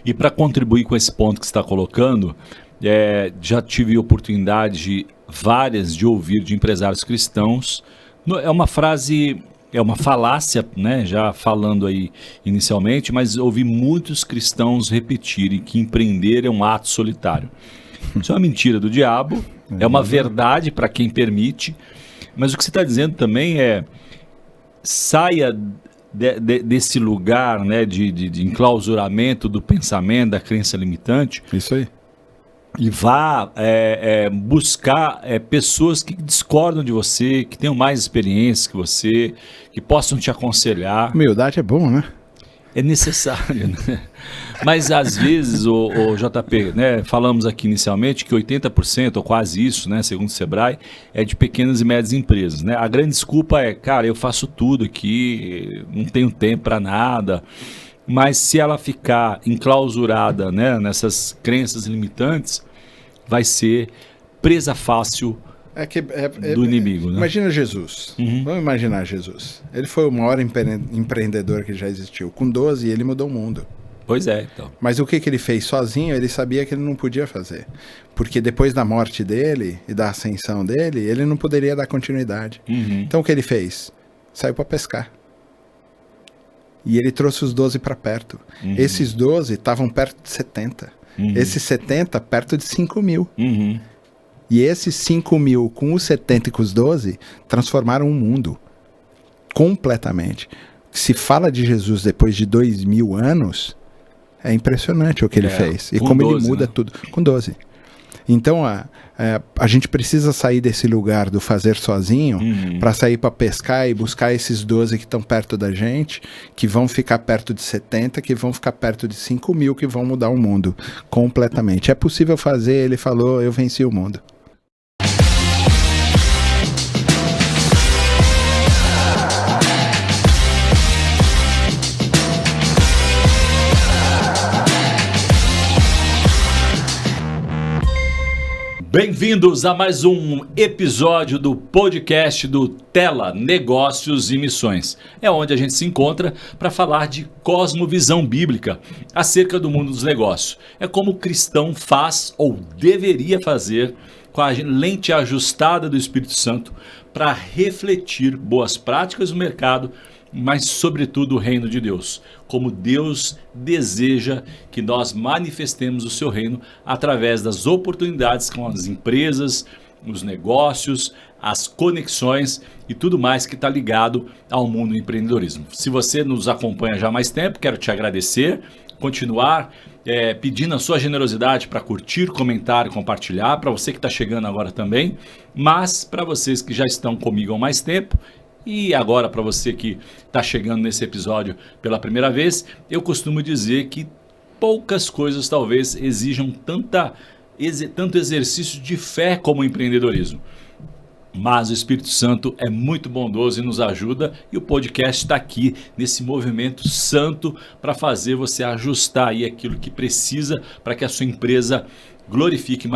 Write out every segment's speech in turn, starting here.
E para contribuir com esse ponto que você está colocando, já tive oportunidade várias de ouvir de empresários cristãos. É uma frase, é uma falácia, né? Já falando aí inicialmente, mas ouvi muitos cristãos repetirem que empreender é um ato solitário. Isso é uma mentira do diabo, é uma verdade para quem permite, mas o que você está dizendo também é saia desse lugar, né, de enclausuramento do pensamento, da crença limitante. Isso aí. E vá buscar pessoas que discordam de você, que tenham mais experiência que você, que possam te aconselhar. Humildade é bom, né? É necessário, né? Mas às vezes, o JP, né, falamos aqui inicialmente que 80%, ou quase isso, né, segundo o Sebrae, é de pequenas e médias empresas, né? A grande desculpa é, cara, eu faço tudo aqui, não tenho tempo para nada. Mas se ela ficar enclausurada, né, nessas crenças limitantes, vai ser presa fácil do inimigo. Né? Imagina Jesus. Vamos imaginar Jesus. Ele foi o maior empreendedor que já existiu. Com 12, ele mudou o mundo. Pois é, então. Mas o que ele fez sozinho, ele sabia que ele não podia fazer. Porque depois da morte dele e da ascensão dele, ele não poderia dar continuidade. Então o que ele fez? Saiu para pescar. E ele trouxe os 12 para perto. Esses 12 estavam perto de 70. Esses 70 perto de 5 mil. E esses 5 mil com os 70 e com os 12 transformaram o mundo. Completamente. Se fala de Jesus depois de 2000 anos, é impressionante o que ele fez. E como 12, ele muda, né? Tudo. Com 12. Então, a gente precisa sair desse lugar do fazer sozinho para sair para pescar e buscar esses 12 que estão perto da gente, que vão ficar perto de 70, que vão ficar perto de 5 mil, que vão mudar o mundo completamente. É possível fazer, ele falou, eu venci o mundo. Bem-vindos a mais um episódio do podcast do Tela, Negócios e Missões. É onde a gente se encontra para falar de cosmovisão bíblica acerca do mundo dos negócios. É como o cristão faz ou deveria fazer com a lente ajustada do Espírito Santo para refletir boas práticas no mercado, mas sobretudo o reino de Deus, como Deus deseja que nós manifestemos o seu reino através das oportunidades com as empresas, os negócios, as conexões e tudo mais que está ligado ao mundo do empreendedorismo. Se você nos acompanha já há mais tempo, quero te agradecer, continuar pedindo a sua generosidade para curtir, comentar e compartilhar, para você que está chegando agora também, mas para vocês que já estão comigo há mais tempo, e agora, para você que está chegando nesse episódio pela primeira vez, eu costumo dizer que poucas coisas talvez exijam tanto exercício de fé como o empreendedorismo. Mas o Espírito Santo é muito bondoso e nos ajuda, e o podcast está aqui nesse movimento santo para fazer você ajustar aí aquilo que precisa para que a sua empresa glorifique e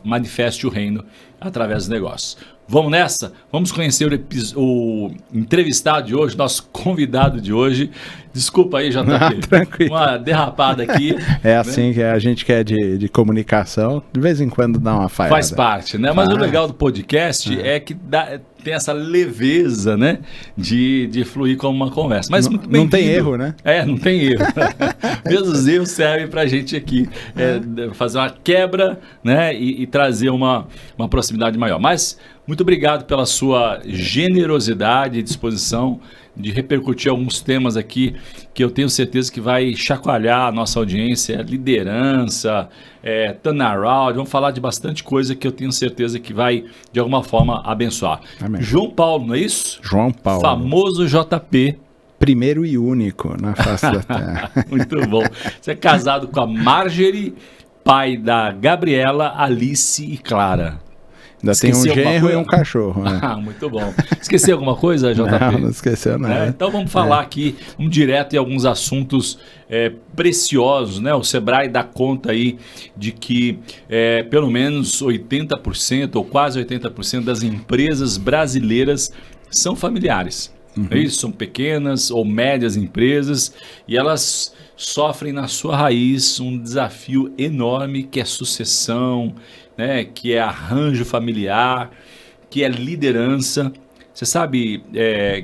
manifeste o reino através dos negócios. Vamos nessa? Vamos conhecer o entrevistado de hoje, nosso convidado de hoje. Desculpa aí, JP. Tranquilo. Uma derrapada aqui. É assim, né? Que a gente que é de comunicação, de vez em quando dá uma falhada. Faz parte, né? Mas o legal do podcast é que tem essa leveza, né? De fluir como uma conversa. Mas muito bem-vindo. Não tem erro, né? Não tem erro. Mesmo os erros servem pra gente aqui fazer uma quebra, né? E trazer uma proximidade maior. Mas muito obrigado pela sua generosidade e disposição de repercutir alguns temas aqui que eu tenho certeza que vai chacoalhar a nossa audiência, liderança, turnaround, vamos falar de bastante coisa que eu tenho certeza que vai, de alguma forma, abençoar. Amém. João Paulo, não é isso? João Paulo. Famoso JP. Primeiro e único na face da terra. Muito bom. Você é casado com a Marjorie, pai da Gabriela, Alice e Clara. Ainda tem um genro e um cachorro. Né? Muito bom. Esqueci alguma coisa, JP? Não esqueceu nada. Então vamos falar aqui, vamos direto em alguns assuntos preciosos, né? O Sebrae dá conta aí de que pelo menos 80% ou quase 80% das empresas brasileiras são familiares. é isso? São pequenas ou médias empresas e elas sofrem na sua raiz um desafio enorme que é sucessão, né? Que é arranjo familiar, que é liderança. Você sabe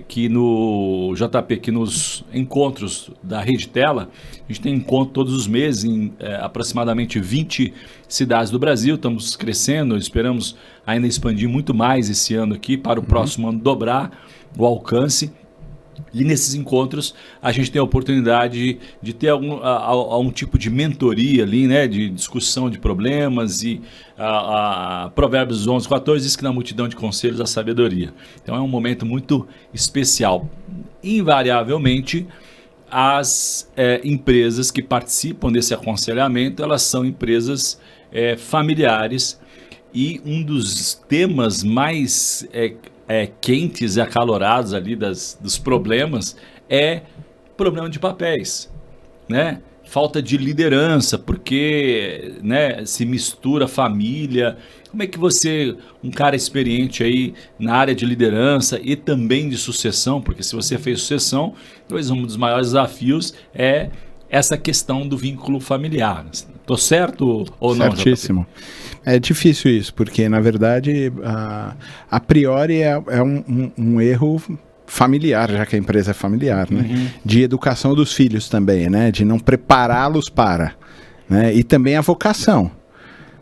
que no JP, que nos encontros da Rede Tela, a gente tem encontro todos os meses em aproximadamente 20 cidades do Brasil. Estamos crescendo, esperamos ainda expandir muito mais esse ano aqui, para o próximo ano dobrar o alcance. E nesses encontros a gente tem a oportunidade de ter algum tipo de mentoria ali, né, de discussão de problemas e Provérbios 11:14 diz que na multidão de conselhos há sabedoria. Então é um momento muito especial. Invariavelmente as empresas que participam desse aconselhamento, elas são empresas familiares e um dos temas mais quentes e acalorados ali dos problemas é problema de papéis, né? Falta de liderança, porque, né, se mistura família. Como é que você, um cara experiente aí na área de liderança e também de sucessão, porque se você fez sucessão, talvez um dos maiores desafios é essa questão do vínculo familiar. Estou certo ou não? Certíssimo. É difícil isso, porque na verdade a priori é um erro familiar, já que a empresa é familiar, né? De educação dos filhos também, né? De não prepará-los para, né? E também a vocação,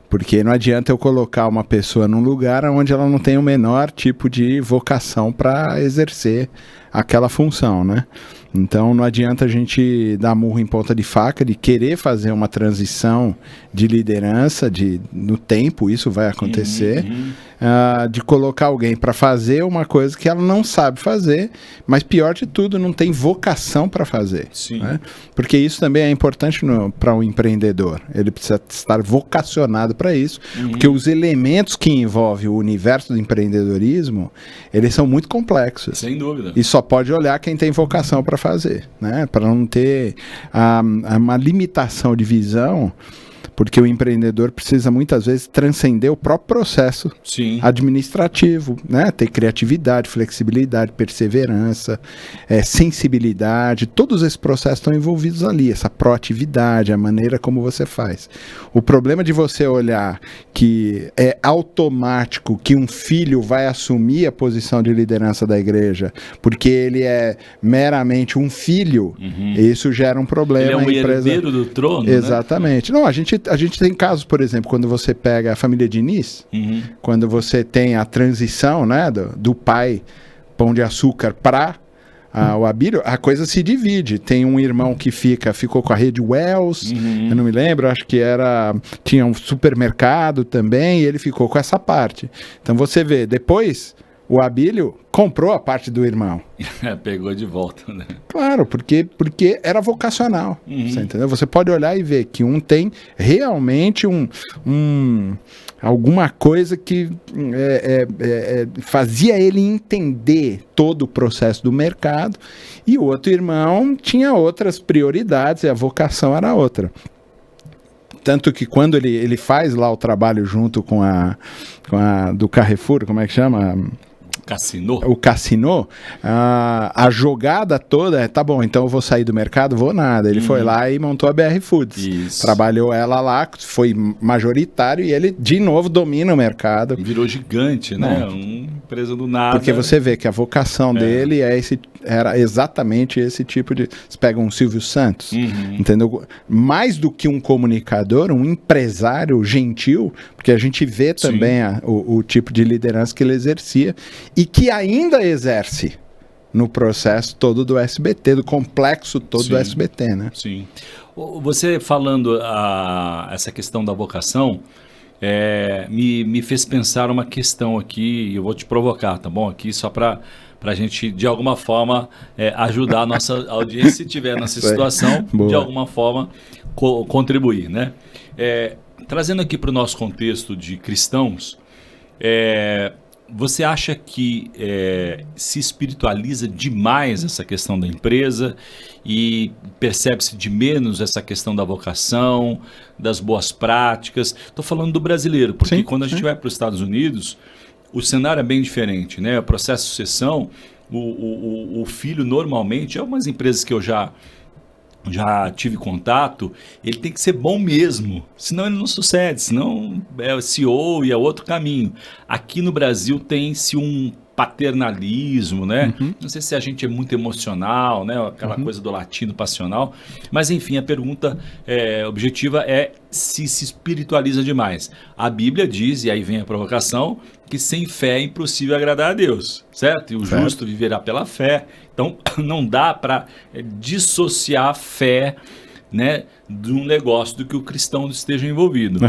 porque não adianta eu colocar uma pessoa num lugar onde ela não tem o menor tipo de vocação para exercer aquela função, né? Então não adianta a gente dar murro em ponta de faca, de querer fazer uma transição de liderança, no tempo isso vai acontecer, de colocar alguém para fazer uma coisa que ela não sabe fazer, mas pior de tudo, não tem vocação para fazer. Sim. Né? Porque isso também é importante para um empreendedor, ele precisa estar vocacionado para isso, porque os elementos que envolvem o universo do empreendedorismo, eles são muito complexos. Sem dúvida. E só pode olhar quem tem vocação para fazer, né? Para não ter uma limitação de visão, porque o empreendedor precisa muitas vezes transcender o próprio processo administrativo, né? Ter criatividade, flexibilidade, perseverança, sensibilidade, todos esses processos estão envolvidos ali, essa proatividade, a maneira como você faz. O problema de você olhar que é automático que um filho vai assumir a posição de liderança da igreja, porque ele é meramente um filho, isso gera um problema. Ele é um herdeiro do trono, exatamente. Né? Não, a gente tem casos, por exemplo, quando você pega a família Diniz, quando você tem a transição, né, do pai Pão de Açúcar para o Abílio, a coisa se divide. Tem um irmão que ficou com a rede Wells, eu não me lembro, acho que tinha um supermercado também, e ele ficou com essa parte. Então você vê, depois o Abílio comprou a parte do irmão. Pegou de volta, né? Claro, porque era vocacional. Você entendeu? Você pode olhar e ver que um tem realmente alguma coisa que fazia ele entender todo o processo do mercado, e o outro irmão tinha outras prioridades e a vocação era outra. Tanto que quando ele faz lá o trabalho junto com a do Carrefour, como é que chama? Cassino. O Cassino, a jogada toda tá bom, então eu vou sair do mercado, vou nada. Ele foi lá e montou a BR Foods. Isso. Trabalhou ela lá, foi majoritário e ele de novo domina o mercado. Virou gigante, né? Uma empresa do nada. Porque você vê que a vocação dele era exatamente esse tipo de... Você pega um Silvio Santos, entendeu? Mais do que um comunicador, um empresário gentil, porque a gente vê também o tipo de liderança que ele exercia e que ainda exerce no processo todo do SBT, do complexo todo do SBT, né? Sim. Você falando essa questão da vocação, me fez pensar uma questão aqui, e eu vou te provocar, tá bom? Aqui só para a gente, de alguma forma, ajudar a nossa audiência, se tiver nessa situação, de alguma forma, contribuir, né? Trazendo aqui para o nosso contexto de cristãos, você acha que se espiritualiza demais essa questão da empresa e percebe-se de menos essa questão da vocação, das boas práticas? Estou falando do brasileiro, porque quando a gente vai para os Estados Unidos, o cenário é bem diferente, né? O processo de sucessão, o filho normalmente, algumas empresas que eu já tive contato, ele tem que ser bom mesmo, senão ele não sucede, senão é CEO e é outro caminho. Aqui no Brasil tem-se um paternalismo, né? Não sei se a gente é muito emocional, né? Aquela coisa do latino passional, mas enfim, a pergunta objetiva é se espiritualiza demais. A Bíblia diz, e aí vem a provocação, que sem fé é impossível agradar a Deus, certo? E o justo viverá pela fé. Então, não dá para dissociar a fé, né, de um negócio do que o cristão esteja envolvido.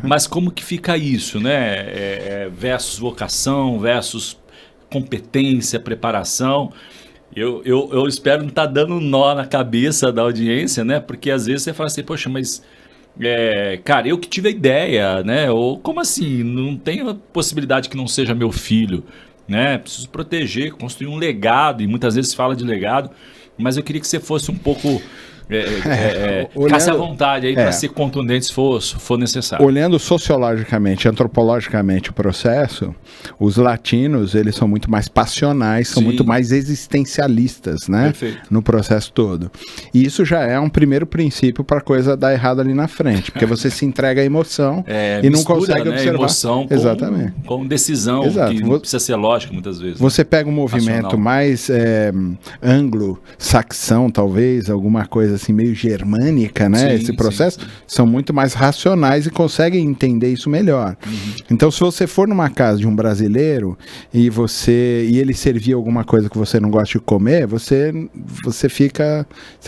Mas como que fica isso, né? Versus vocação, versus competência, preparação. Eu espero não estar dando nó na cabeça da audiência, né? Porque às vezes você fala assim, poxa, mas cara, eu que tive a ideia, né? Ou como assim? Não tem a possibilidade que não seja meu filho, né? Preciso proteger, construir um legado, e muitas vezes se fala de legado, mas eu queria que você fosse um pouco ficasse à vontade aí para ser contundente se for necessário. Olhando sociologicamente, antropologicamente o processo, os latinos, eles são muito mais passionais, são muito mais existencialistas, né? Perfeito. No processo todo. E isso já é um primeiro princípio para a coisa dar errado ali na frente, porque você se entrega à emoção e não consegue observar. Emoção Exatamente. Com decisão, que não precisa ser lógica muitas vezes. Você pega um movimento mais anglo-saxão, talvez, alguma coisa assim, meio germânica, né? Esse processo, são muito mais racionais e conseguem entender isso melhor. Então, se você for numa casa de um brasileiro e ele servir alguma coisa que você não gosta de comer, você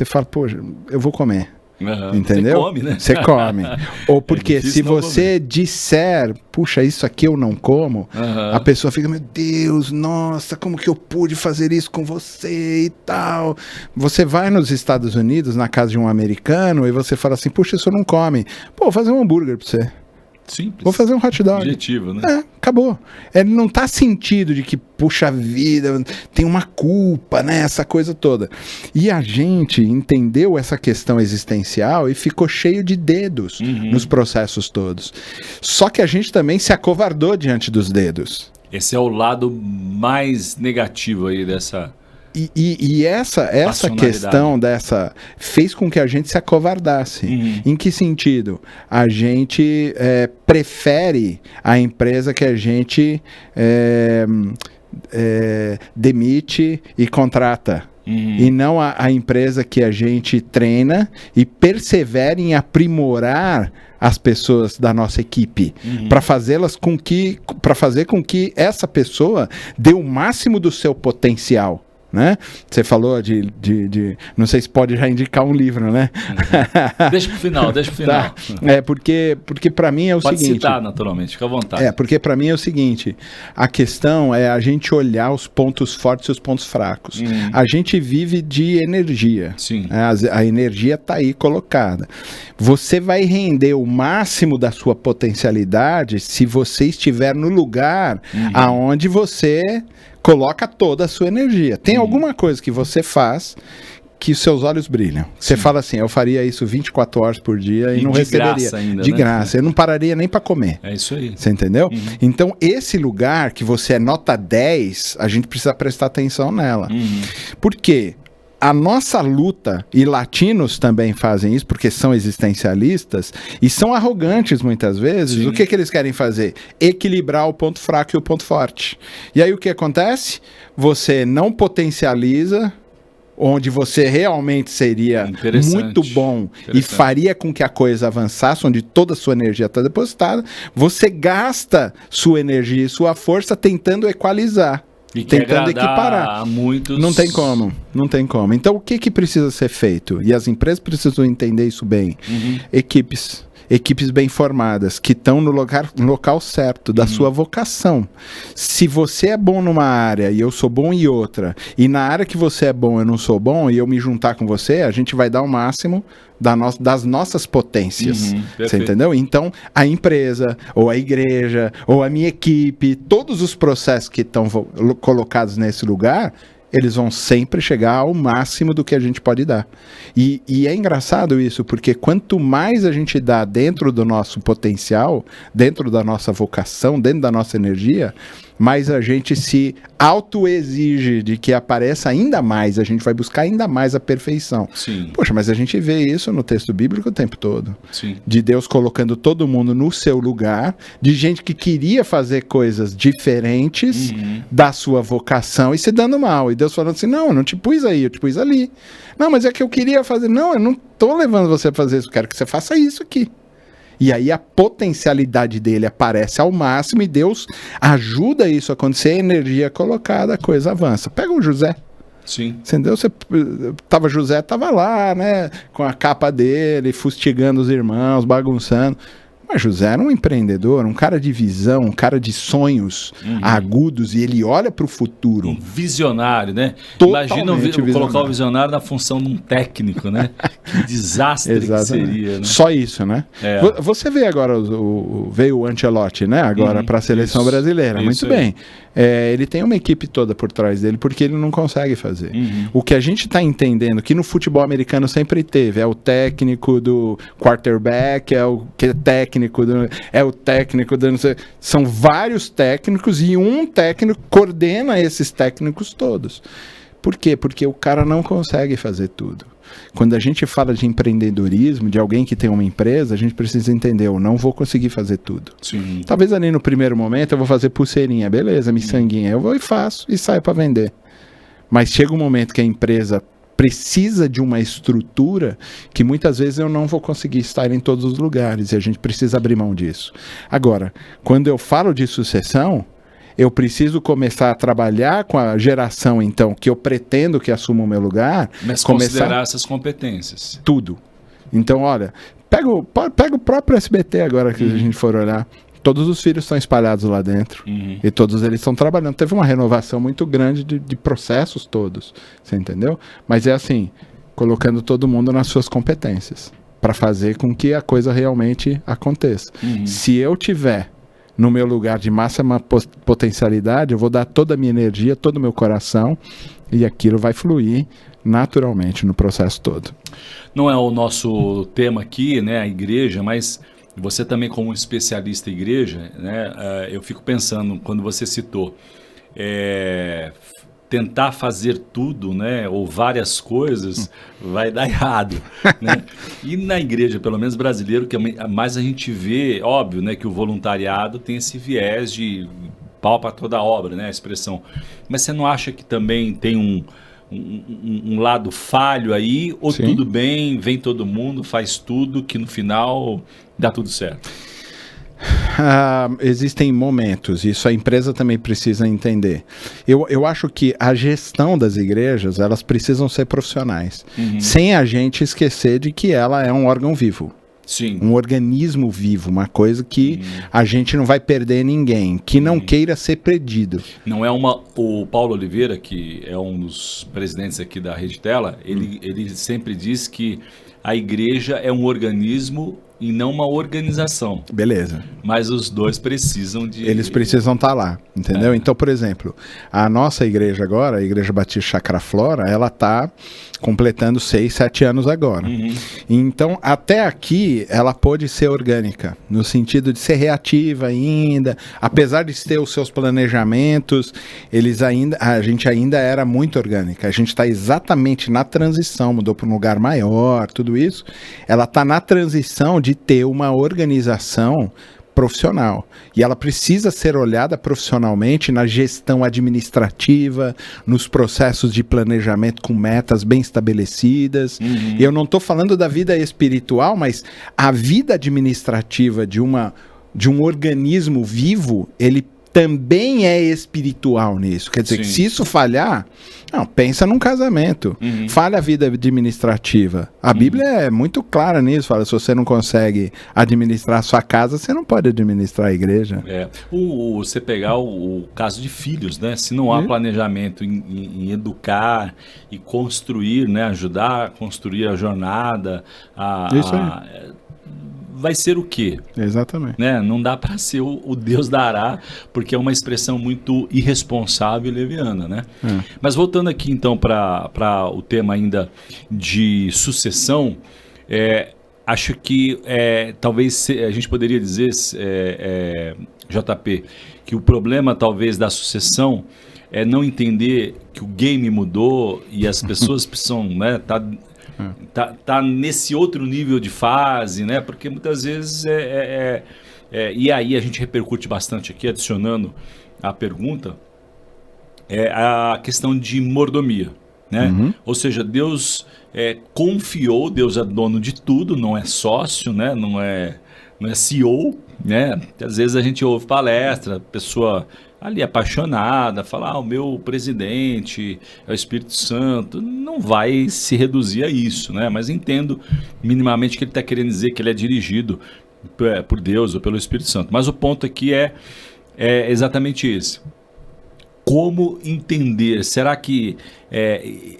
fala, poxa, eu vou comer. Entendeu? Você come, né? Você come. Ou porque se você disser, puxa, isso aqui eu não como, a pessoa fica, meu Deus, nossa, como que eu pude fazer isso com você e tal. Você vai nos Estados Unidos, na casa de um americano, e você fala assim, puxa, isso não come. Pô, vou fazer um hambúrguer pra você. Simples. Vou fazer um hot dog. Objetivo, né? Acabou. Ele não tá sentido de que, puxa vida, tem uma culpa, né? Essa coisa toda. E a gente entendeu essa questão existencial e ficou cheio de dedos nos processos todos. Só que a gente também se acovardou diante dos dedos. Esse é o lado mais negativo aí dessa... E essa questão fez com que a gente se acovardasse. Em que sentido? A gente prefere a empresa que a gente demite e contrata. E não a empresa que a gente treina e persevera em aprimorar as pessoas da nossa equipe, para fazer com que essa pessoa dê o máximo do seu potencial. Né? Você falou de não sei se pode já indicar um livro, né? Deixa pro final. Tá. Porque para mim é o seguinte... Pode citar, naturalmente, fica à vontade. Porque para mim é o seguinte, a questão é a gente olhar os pontos fortes e os pontos fracos. A gente vive de energia. Sim. A energia está aí colocada. Você vai render o máximo da sua potencialidade se você estiver no lugar aonde você coloca toda a sua energia. Tem alguma coisa que você faz que os seus olhos brilham. Você fala assim, eu faria isso 24 horas por dia e não receberia. De graça ainda, de graça. Eu não pararia nem para comer. É isso aí. Você entendeu? Então, esse lugar que você é nota 10, a gente precisa prestar atenção nela. Por quê? A nossa luta, e latinos também fazem isso, porque são existencialistas, e são arrogantes muitas vezes, o que eles querem fazer? Equilibrar o ponto fraco e o ponto forte. E aí o que acontece? Você não potencializa onde você realmente seria muito bom e faria com que a coisa avançasse, onde toda a sua energia está depositada, você gasta sua energia e sua força tentando equalizar. E tentando equiparar. A muitos... Não tem como. Então, o que precisa ser feito? E as empresas precisam entender isso bem. Equipes bem formadas, que estão no local certo, da sua vocação. Se você é bom numa área e eu sou bom em outra, e na área que você é bom eu não sou bom, e eu me juntar com você, a gente vai dar o máximo das nossas potências. Você entendeu? Então, a empresa, ou a igreja, ou a minha equipe, todos os processos que estão colocados nesse lugar, eles vão sempre chegar ao máximo do que a gente pode dar. E é engraçado isso, porque quanto mais a gente dá dentro do nosso potencial, dentro da nossa vocação, dentro da nossa energia, mais a gente se autoexige de que apareça ainda mais, a gente vai buscar ainda mais a perfeição. Sim. Poxa, mas a gente vê isso no texto bíblico o tempo todo. Sim. De Deus colocando todo mundo no seu lugar, de gente que queria fazer coisas diferentes da sua vocação e se dando mal. E Deus falando assim, não, eu não te pus aí, eu te pus ali. Não, mas é que eu queria fazer. Não, eu não tô levando você a fazer isso, eu quero que você faça isso aqui. E aí a potencialidade dele aparece ao máximo e Deus ajuda isso a acontecer, a energia colocada, a coisa avança. Pega o José. Sim. Entendeu? José tava lá, né, com a capa dele, fustigando os irmãos, bagunçando. Mas José era um empreendedor, um cara de visão, um cara de sonhos agudos, e ele olha para o futuro. Um visionário, né? Totalmente Imagina colocar o visionário na função de um técnico, né? Que desastre que seria, né? Só isso, né? É. Você vê agora, veio o Ancelotti, né? Agora para a seleção brasileira. Muito bem. Ele tem uma equipe toda por trás dele, porque ele não consegue fazer. O que a gente está entendendo, que no futebol americano sempre teve, é o técnico do quarterback, é o técnico do... São vários técnicos e um técnico coordena esses técnicos todos. Por quê? Porque o cara não consegue fazer tudo. Quando a gente fala de empreendedorismo, de alguém que tem uma empresa, a gente precisa entender, eu não vou conseguir fazer tudo. Sim. Talvez ali no primeiro momento eu vou fazer pulseirinha, beleza, miçanguinha, eu vou e faço e saio para vender. Mas chega um momento que a empresa precisa de uma estrutura que muitas vezes eu não vou conseguir estar em todos os lugares e a gente precisa abrir mão disso. Agora, quando eu falo de sucessão, eu preciso começar a trabalhar com a geração, então, que eu pretendo que assuma o meu lugar. Mas considerar essas competências. Tudo. Então, olha, pega o próprio SBT agora que a gente for olhar. Todos os filhos estão espalhados lá dentro. E todos eles estão trabalhando. Teve uma renovação muito grande de processos todos. Você entendeu? Mas é assim, colocando todo mundo nas suas competências. Para fazer com que a coisa realmente aconteça. Se eu tiver no meu lugar de máxima potencialidade, eu vou dar toda a minha energia, todo o meu coração, e aquilo vai fluir naturalmente no processo todo. Não é o nosso tema aqui, né, a igreja, mas você também como especialista em igreja, né, eu fico pensando, quando você citou, tentar fazer tudo, né, ou várias coisas, vai dar errado, né? E na igreja, pelo menos brasileiro, que mais a gente vê, óbvio, né, que o voluntariado tem esse viés de pau para toda obra, né, a expressão. Mas você não acha que também tem um lado falho aí, ou Sim. Tudo bem, vem todo mundo, faz tudo, que no final dá tudo certo? Existem momentos, isso a empresa também precisa entender. Eu acho que a gestão das igrejas, elas precisam ser profissionais, sem a gente esquecer de que ela é um órgão vivo. Sim. Um organismo vivo, uma coisa que a gente não vai perder ninguém, que não queira ser perdido. Não é o Paulo Oliveira, que é um dos presidentes aqui da Rede Tela, ele sempre diz que a igreja é um organismo e não uma organização. Beleza. Mas os dois precisam de... Eles precisam estar lá, entendeu? Então, por exemplo, a nossa igreja agora, a Igreja Batista Chácara Flora, ela está completando 6, 7 anos agora. Então, até aqui, ela pôde ser orgânica, no sentido de ser reativa ainda, apesar de ter os seus planejamentos, a gente ainda era muito orgânica. A gente está exatamente na transição, mudou para um lugar maior, tudo isso. Ela está na transição de ter uma organização profissional. E ela precisa ser olhada profissionalmente na gestão administrativa, nos processos de planejamento com metas bem estabelecidas. E eu não estou falando da vida espiritual, mas a vida administrativa de um organismo vivo, ele também é espiritual nisso. Quer dizer, que se isso falhar, pensa num casamento. Falha a vida administrativa. A Bíblia é muito clara nisso. Fala, se você não consegue administrar a sua casa, você não pode administrar a igreja. Você pegar o caso de filhos, né? Se não há planejamento em educar e construir, né? Ajudar a construir a jornada, vai ser o quê? Exatamente. Né? Não dá para ser o Deus dará, porque é uma expressão muito irresponsável e leviana, né? Mas voltando aqui então para o tema ainda de sucessão, acho que talvez a gente poderia dizer, JP, que o problema talvez da sucessão é não entender que o game mudou e as pessoas precisam, né, tá nesse outro nível de fase, né? Porque muitas vezes e aí a gente repercute bastante aqui, adicionando a pergunta, a questão de mordomia, né? Ou seja, Deus confiou, Deus é dono de tudo, não é sócio, né? Não é CEO, né? Às vezes a gente ouve palestra, pessoa ali apaixonada, falar, o meu presidente é o Espírito Santo, não vai se reduzir a isso, né? Mas entendo minimamente que ele está querendo dizer que ele é dirigido por Deus ou pelo Espírito Santo. Mas o ponto aqui é exatamente esse. Como entender? Será que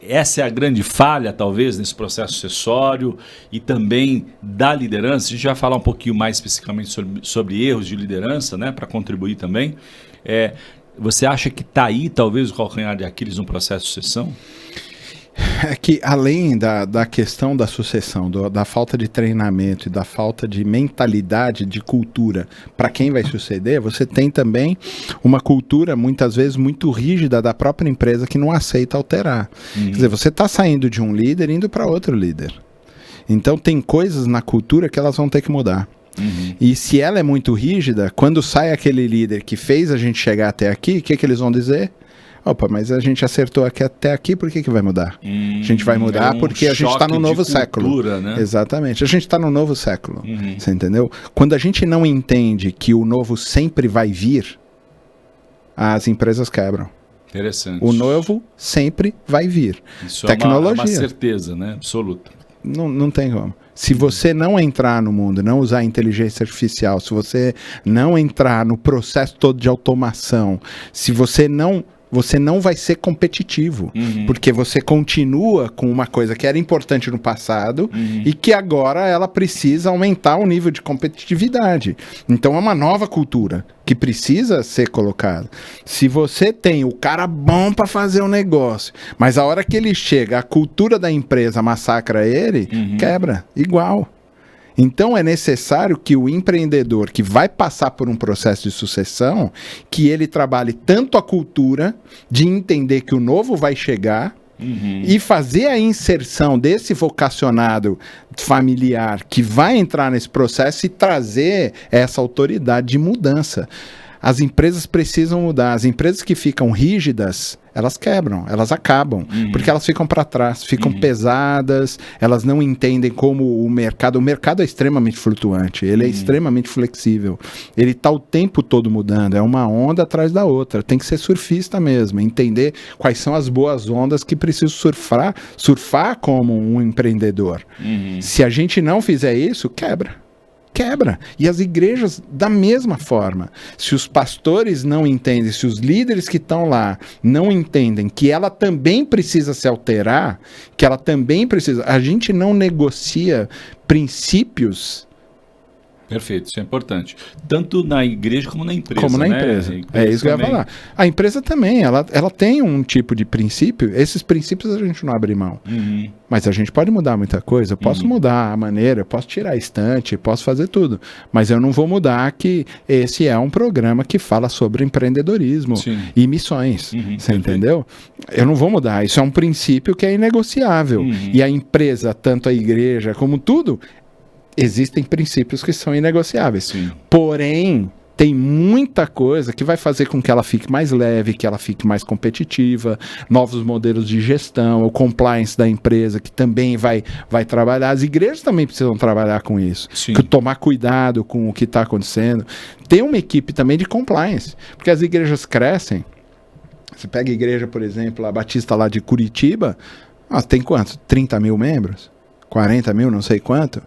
essa é a grande falha, talvez, nesse processo sucessório e também da liderança? A gente vai falar um pouquinho mais especificamente sobre erros de liderança, né, para contribuir também. Você acha que está aí, talvez, o calcanhar de Aquiles no processo de sucessão? É que além da questão da sucessão, da falta de treinamento e da falta de mentalidade, de cultura para quem vai suceder, você tem também uma cultura muitas vezes muito rígida da própria empresa que não aceita alterar. Quer dizer, você está saindo de um líder e indo para outro líder. Então tem coisas na cultura que elas vão ter que mudar. E se ela é muito rígida, quando sai aquele líder que fez a gente chegar até aqui, o que eles vão dizer? Opa, mas a gente acertou até aqui, por que vai mudar? A gente vai mudar porque a gente está no novo século. Né? Exatamente, a gente está no novo século. Você entendeu? Quando a gente não entende que o novo sempre vai vir, as empresas quebram. Interessante. O novo sempre vai vir. Isso tecnologia. É uma certeza, né? Absoluta. Não tem como. Se você não entrar no mundo, não usar inteligência artificial, se você não entrar no processo todo de automação, se você não vai ser competitivo, porque você continua com uma coisa que era importante no passado e que agora ela precisa aumentar o nível de competitividade. Então é uma nova cultura que precisa ser colocada. Se você tem o cara bom para fazer um negócio, mas a hora que ele chega, a cultura da empresa massacra ele, quebra, igual. Então é necessário que o empreendedor que vai passar por um processo de sucessão, que ele trabalhe tanto a cultura de entender que o novo vai chegar e fazer a inserção desse vocacionado familiar que vai entrar nesse processo e trazer essa autoridade de mudança. As empresas precisam mudar. As empresas que ficam rígidas, elas quebram, elas acabam, porque elas ficam para trás, ficam pesadas, elas não entendem como o mercado é extremamente flutuante, ele é extremamente flexível, ele está o tempo todo mudando, é uma onda atrás da outra, tem que ser surfista mesmo, entender quais são as boas ondas que preciso surfar como um empreendedor. Se a gente não fizer isso, quebra. E as igrejas da mesma forma. Se os pastores não entendem, se os líderes que estão lá não entendem que ela também precisa se alterar, que ela também precisa... A gente não negocia princípios... Perfeito, isso é importante. Tanto na igreja como na empresa. Como na empresa. É isso que eu ia falar. A empresa também, ela tem um tipo de princípio, esses princípios a gente não abre mão. Mas a gente pode mudar muita coisa, eu posso mudar a maneira, eu posso tirar a estante, posso fazer tudo. Mas eu não vou mudar que esse é um programa que fala sobre empreendedorismo e missões. Você entendeu? Eu não vou mudar, isso é um princípio que é inegociável. E a empresa, tanto a igreja como tudo... Existem princípios que são inegociáveis. Porém, tem muita coisa que vai fazer com que ela fique mais leve, que ela fique mais competitiva, novos modelos de gestão, o compliance da empresa que também vai trabalhar. As igrejas também precisam trabalhar com isso. Tomar cuidado com o que está acontecendo. Tem uma equipe também de compliance, porque as igrejas crescem. Você pega a igreja, por exemplo, a Batista lá de Curitiba, tem quanto? 30 mil membros? 40 mil, não sei quanto.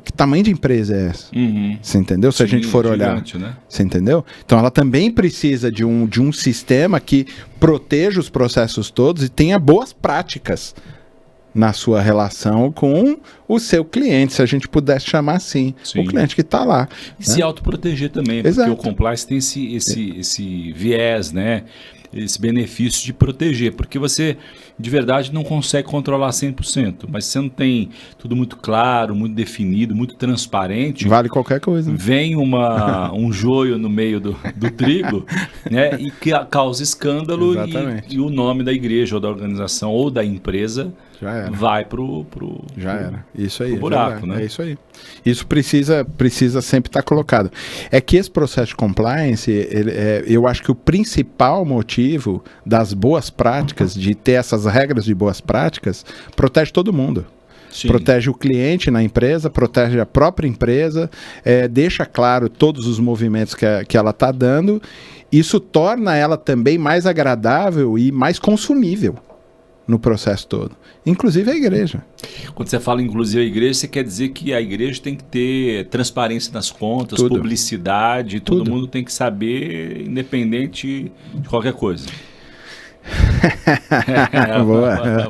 Que tamanho de empresa é essa? Você entendeu? Se a gente for olhar. Né? Você entendeu? Então ela também precisa de um sistema que proteja os processos todos e tenha boas práticas na sua relação com o seu cliente, se a gente pudesse chamar assim. Sim. O cliente que está lá. E se autoproteger também, porque Exato. o compliance tem esse viés, né? Esse benefício de proteger, porque você de verdade não consegue controlar 100%, mas você não tem tudo muito claro, muito definido, muito transparente. Vale qualquer coisa. Vem um joio no meio do trigo, né? E que causa escândalo e o nome da igreja ou da organização ou da empresa vai pro já era. Isso aí, buraco, né? É isso aí. Isso precisa sempre estar colocado. É que esse processo de compliance, eu acho que o principal motivo das boas práticas, de ter essas regras de boas práticas, protege todo mundo. Sim. Protege o cliente na empresa, protege a própria empresa, deixa claro todos os movimentos que ela está dando. Isso torna ela também mais agradável e mais consumível no processo todo, inclusive a igreja. Quando você fala inclusive a igreja, você quer dizer que a igreja tem que ter transparência nas contas, tudo. Publicidade, todo mundo tem que saber, independente de qualquer coisa. Boa.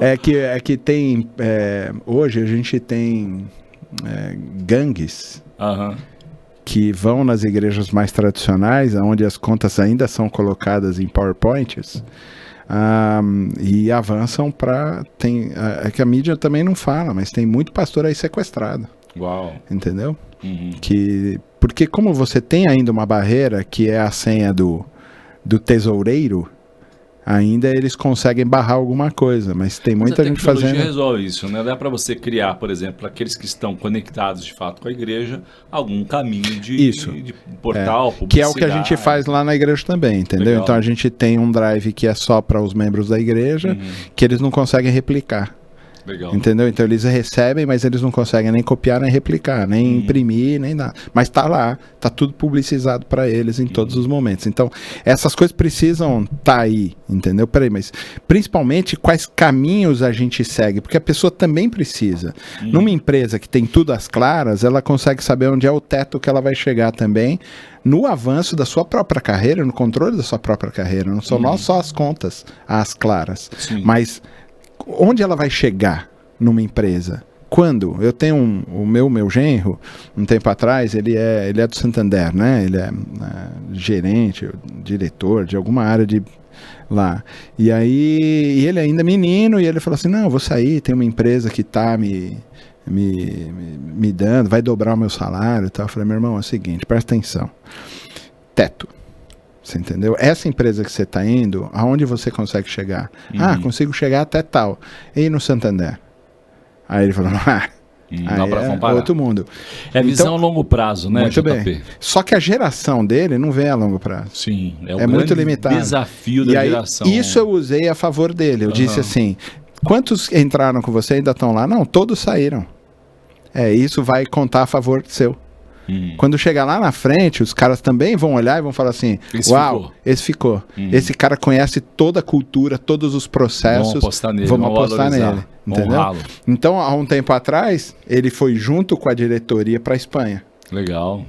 É que tem hoje a gente tem gangues que vão nas igrejas mais tradicionais, onde as contas ainda são colocadas em PowerPoints, e avançam para... É que a mídia também não fala, mas tem muito pastor aí sequestrado. Uau. Entendeu? Porque como você tem ainda uma barreira que é a senha do tesoureiro, ainda eles conseguem barrar alguma coisa, mas tem muita gente fazendo... A tecnologia resolve isso, né? Dá para você criar, por exemplo, aqueles que estão conectados de fato com a igreja, algum caminho de portal, publicidade. Que é o que a gente faz lá na igreja também, entendeu? Legal. Então a gente tem um drive que é só para os membros da igreja, que eles não conseguem replicar. Legal. Entendeu? Então eles recebem, mas eles não conseguem nem copiar, nem replicar, nem imprimir, nem nada. Mas tá lá, tá tudo publicizado para eles em todos os momentos. Então essas coisas precisam tá aí, entendeu? Peraí, mas principalmente quais caminhos a gente segue, porque a pessoa também precisa. Numa empresa que tem tudo às claras, ela consegue saber onde é o teto que ela vai chegar também, no avanço da sua própria carreira, no controle da sua própria carreira. Não são só as contas às claras, mas onde ela vai chegar numa empresa? Quando? Eu tenho o meu genro, um tempo atrás, ele é do Santander, né? Ele é gerente, diretor de alguma área de lá. E aí, ele ainda menino, e ele falou assim, não, eu vou sair, tem uma empresa que tá me dando, vai dobrar o meu salário e tal. Eu falei, meu irmão, é o seguinte, presta atenção. Teto. Você entendeu? Essa empresa que você está indo, aonde você consegue chegar? Consigo chegar até tal. E no Santander? Aí ele falou, dá para comparar. Outro mundo. É visão a longo prazo, né, muito JP? Bem. Só que a geração dele não vem a longo prazo. Sim, é muito limitado. Desafio da geração. Isso eu usei a favor dele. Eu disse assim, quantos entraram com você e ainda estão lá? Não, todos saíram. Isso vai contar a favor seu. Quando chegar lá na frente, os caras também vão olhar e vão falar assim, esse ficou. Esse cara conhece toda a cultura, todos os processos. Vamos apostar nele. Entendeu? Então, há um tempo atrás, ele foi junto com a diretoria para a Espanha. Legal.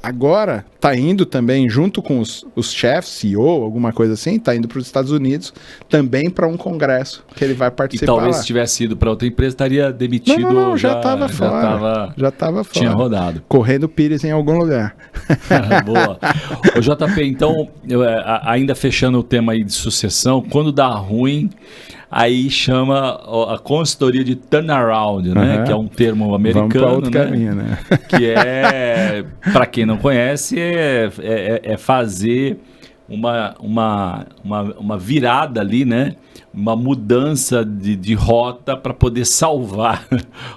Agora, está indo também, junto com os chefs, CEO, alguma coisa assim, está indo para os Estados Unidos, também para um congresso que ele vai participar. E talvez lá. se tivesse ido para outra empresa, estaria demitido. Não, já estava fora. Já estava fora. Tinha rodado. Correndo pires em algum lugar. Boa. Ô, JP, então, ainda fechando o tema aí de sucessão, quando dá ruim, aí chama a consultoria de turnaround, né? Que é um termo americano. Vamos para outro caminho, né? Que para quem não conhece, é fazer uma virada ali, né? Uma mudança de rota para poder salvar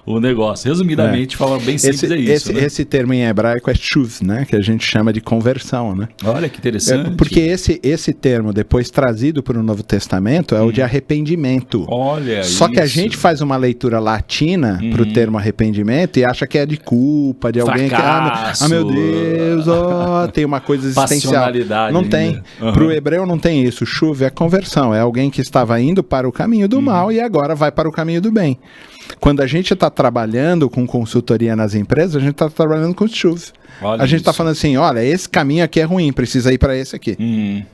o negócio. Resumidamente, fala bem simples, isso. Esse termo em hebraico é shuv, né? Que a gente chama de conversão, né? Olha que interessante. Porque esse termo, depois trazido para o Novo Testamento, é o de arrependimento. Olha Só que a gente faz uma leitura latina para o termo arrependimento e acha que é de culpa, de alguém fracasso. que... meu Deus, tem uma coisa existencial. Passionalidade. Não tem. tem. Para o hebreu não tem isso. Chuva é conversão. É alguém que estava indo para o caminho do mal e agora vai para o caminho do bem. Quando a gente está trabalhando com consultoria nas empresas, a gente está trabalhando com chuva. A gente está falando assim, olha, esse caminho aqui é ruim, precisa ir para esse aqui.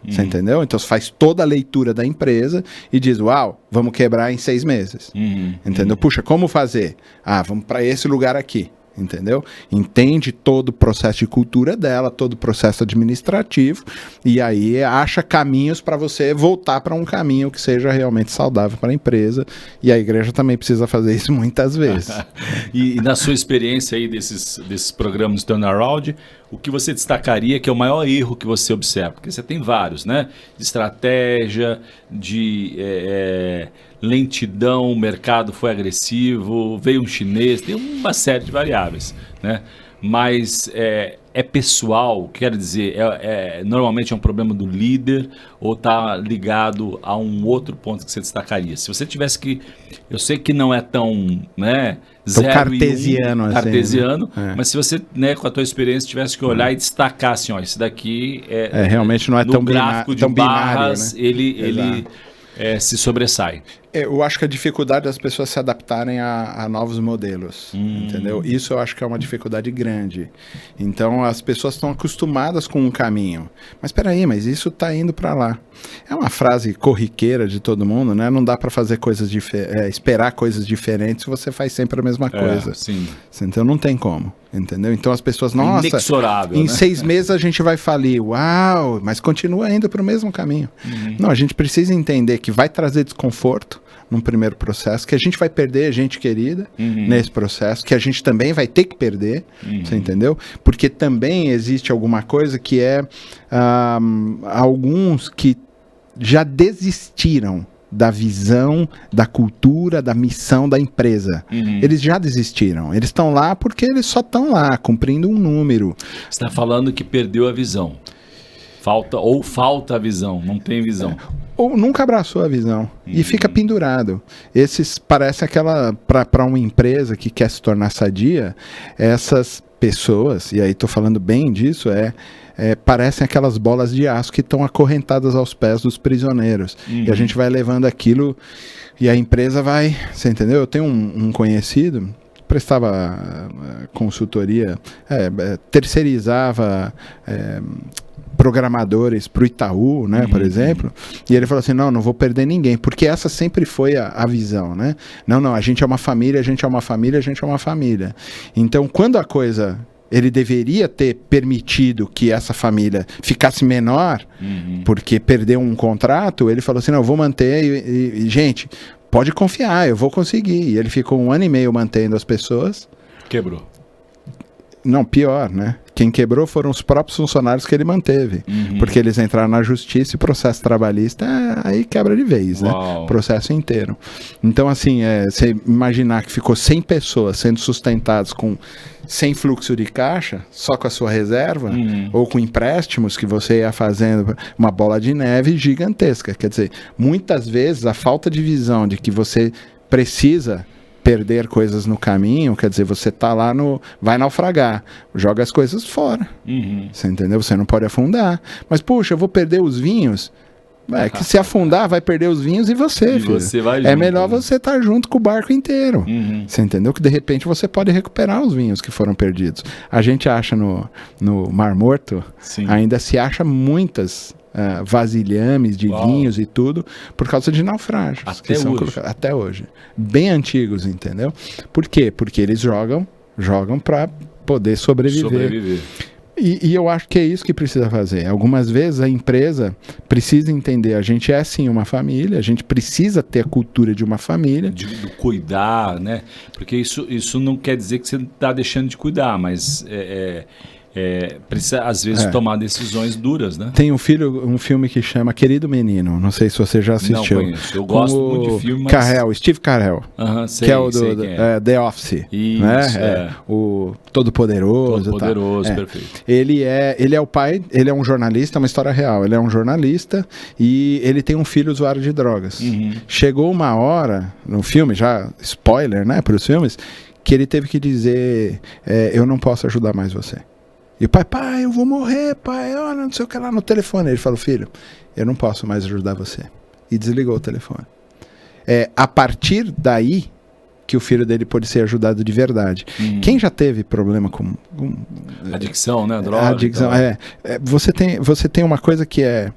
Você entendeu? Então você faz toda a leitura da empresa e diz, uau, vamos quebrar em 6 meses. Entendeu? Puxa, como fazer? Ah, vamos para esse lugar aqui. Entendeu? Entende todo o processo de cultura dela, todo o processo administrativo, e aí acha caminhos para você voltar para um caminho que seja realmente saudável para a empresa, e a igreja também precisa fazer isso muitas vezes. E na sua experiência aí desses programas de turnaround, o que você destacaria que é o maior erro que você observa? Porque você tem vários, né? De estratégia, de lentidão, o mercado foi agressivo, veio um chinês, tem uma série de variáveis, né? Mas é pessoal, quero dizer, normalmente é um problema do líder ou está ligado a um outro ponto que você destacaria? Se você tivesse que, eu sei que não é tão, né, zero cartesiano, cartesiano, assim, né? Mas se você, né, com a tua experiência, tivesse que olhar e destacar assim, ó, esse daqui realmente não é tão gráfico de tão barras, binário, né? ele se sobressai. Eu acho que a dificuldade das pessoas se adaptarem a novos modelos, entendeu? Isso eu acho que é uma dificuldade grande. Então, as pessoas estão acostumadas com um caminho. Mas espera aí, mas isso está indo para lá. É uma frase corriqueira de todo mundo, né? Não dá para fazer coisas esperar coisas diferentes se você faz sempre a mesma coisa. Sim. Então, não tem como, entendeu? Então, as pessoas, nossa, inexorável, em né? 6 meses a gente vai falir. Uau, mas continua indo para o mesmo caminho. Não, a gente precisa entender que vai trazer desconforto num primeiro processo, que a gente vai perder gente querida nesse processo, que a gente também vai ter que perder, você entendeu? Porque também existe alguma coisa que alguns que já desistiram da visão, da cultura, da missão da empresa. Eles já desistiram. Eles estão lá porque eles só estão lá, cumprindo um número. Você está falando que perdeu a visão. Falta a visão, não tem visão. Ou nunca abraçou a visão e fica pendurado. Esses parece para uma empresa que quer se tornar sadia, essas pessoas, e aí estou falando bem disso, parecem aquelas bolas de aço que estão acorrentadas aos pés dos prisioneiros. E a gente vai levando aquilo e a empresa vai, você entendeu? Eu tenho um conhecido, prestava consultoria, terceirizava programadores para o Itaú, né, por exemplo, e ele falou assim, não vou perder ninguém, porque essa sempre foi a visão, né? Não, a gente é uma família, a gente é uma família, a gente é uma família. Então, quando a coisa, ele deveria ter permitido que essa família ficasse menor, porque perdeu um contrato, ele falou assim, não, eu vou manter e gente, pode confiar, eu vou conseguir. E ele ficou 1 ano e meio mantendo as pessoas. Quebrou. Não, pior, né? Quem quebrou foram os próprios funcionários que ele manteve. Porque eles entraram na justiça e processo trabalhista, aí quebra de vez, né? Processo inteiro. Então, assim, você imaginar que ficou 100 pessoas sendo sustentadas sem fluxo de caixa, só com a sua reserva, ou com empréstimos que você ia fazendo, uma bola de neve gigantesca. Quer dizer, muitas vezes a falta de visão de que você precisa perder coisas no caminho, quer dizer, você tá lá vai naufragar, joga as coisas fora, você entendeu? Você não pode afundar, mas puxa, eu vou perder os vinhos, que se afundar vai perder os vinhos e você, filho. Você vai junto, melhor você estar junto com o barco inteiro, você entendeu? Que de repente você pode recuperar os vinhos que foram perdidos. A gente acha no Mar Morto, ainda se acha muitas vasilhames de vinhos e tudo, por causa de naufrágios. Até hoje. Bem antigos, entendeu? Por quê? Porque eles jogam para poder sobreviver. E eu acho que é isso que precisa fazer. Algumas vezes a empresa precisa entender, a gente é sim uma família, a gente precisa ter a cultura de uma família. De cuidar, né? Porque isso não quer dizer que você está deixando de cuidar, mas precisa, às vezes, tomar decisões duras, né? Tem um filme que chama Querido Menino. Não sei se você já assistiu. Não conheço. Eu gosto muito de filme, mas... Steve Carell. Sei, que é o do The Office. Isso, né? O Todo-Poderoso. Todo-Poderoso, perfeito. Ele é o pai, ele é um jornalista, uma história real. Ele é um jornalista e ele tem um filho usuário de drogas. Chegou uma hora, no filme, já spoiler, né, para os filmes, que ele teve que dizer, eu não posso ajudar mais você. E o pai, eu vou morrer, pai, olha, não sei o que lá no telefone. Ele falou, filho, eu não posso mais ajudar você. E desligou o telefone. A partir daí que o filho dele pôde ser ajudado de verdade. Quem já teve problema com adicção, né? Droga. Adicção, você tem uma coisa que é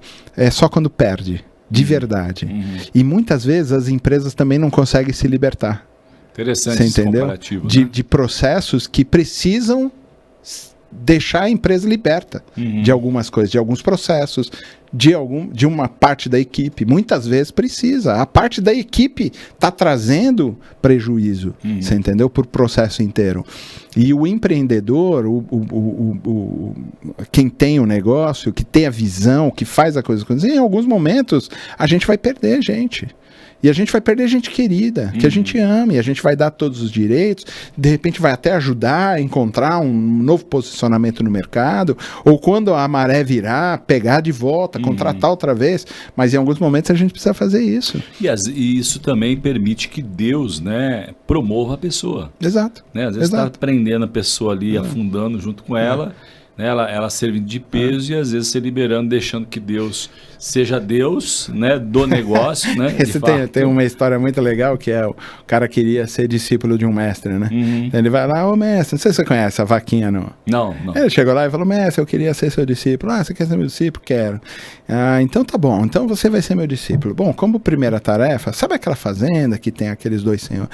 só quando perde, de verdade. E muitas vezes as empresas também não conseguem se libertar. Interessante você esse entendeu? Comparativo, né? De processos que precisam deixar a empresa liberta de algumas coisas, de alguns processos, de uma parte da equipe. Muitas vezes precisa. A parte da equipe está trazendo prejuízo, você entendeu? Por processo inteiro. E o empreendedor, quem tem o negócio, que tem a visão, que faz a coisa acontecer, em alguns momentos a gente vai perder gente. E a gente vai perder gente querida, que a gente ama, e a gente vai dar todos os direitos, de repente vai até ajudar a encontrar um novo posicionamento no mercado, ou quando a maré virar, pegar de volta, contratar outra vez, mas em alguns momentos a gente precisa fazer isso. E isso também permite que Deus, né, promova a pessoa. Exato. Né? Às vezes está prendendo a pessoa ali, afundando junto com ela, né? Ela servindo de peso e às vezes se liberando, deixando que Deus seja Deus, né, do negócio, né? Esse tem uma história muito legal, que o cara queria ser discípulo de um mestre, né? Então ele vai lá, ô mestre, não sei se você conhece a vaquinha, não? Não. Ele chegou lá e falou, mestre, eu queria ser seu discípulo. Você quer ser meu discípulo? Quero. Então tá bom, então você vai ser meu discípulo. Bom, como primeira tarefa, sabe aquela fazenda que tem aqueles dois senhores,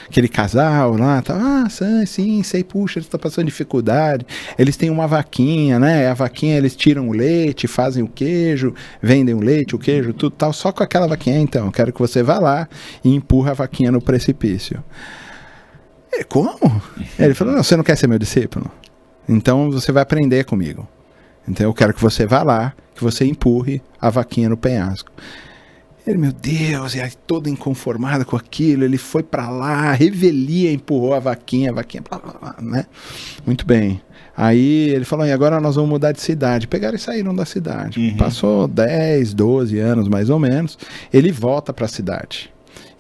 aquele casal lá, tá? Sim, sei, puxa, eles estão passando dificuldade, eles têm uma vaquinha, né? A vaquinha, eles tiram o leite, fazem o queijo, vendem o leite, o queijo, tudo tal, só com aquela vaquinha. Então, eu quero que você vá lá e empurra a vaquinha no precipício. Ele, como? Ele falou, não, você não quer ser meu discípulo? Então você vai aprender comigo. Então eu quero que você vá lá, que você empurre a vaquinha no penhasco. Ele, meu Deus, e aí todo inconformado com aquilo, ele foi pra lá, revelia, empurrou a vaquinha, blá, blá, blá, né? Muito bem. Aí ele falou, e agora nós vamos mudar de cidade. Pegaram e saíram da cidade. Passou 10, 12 anos mais ou menos, ele volta para a cidade.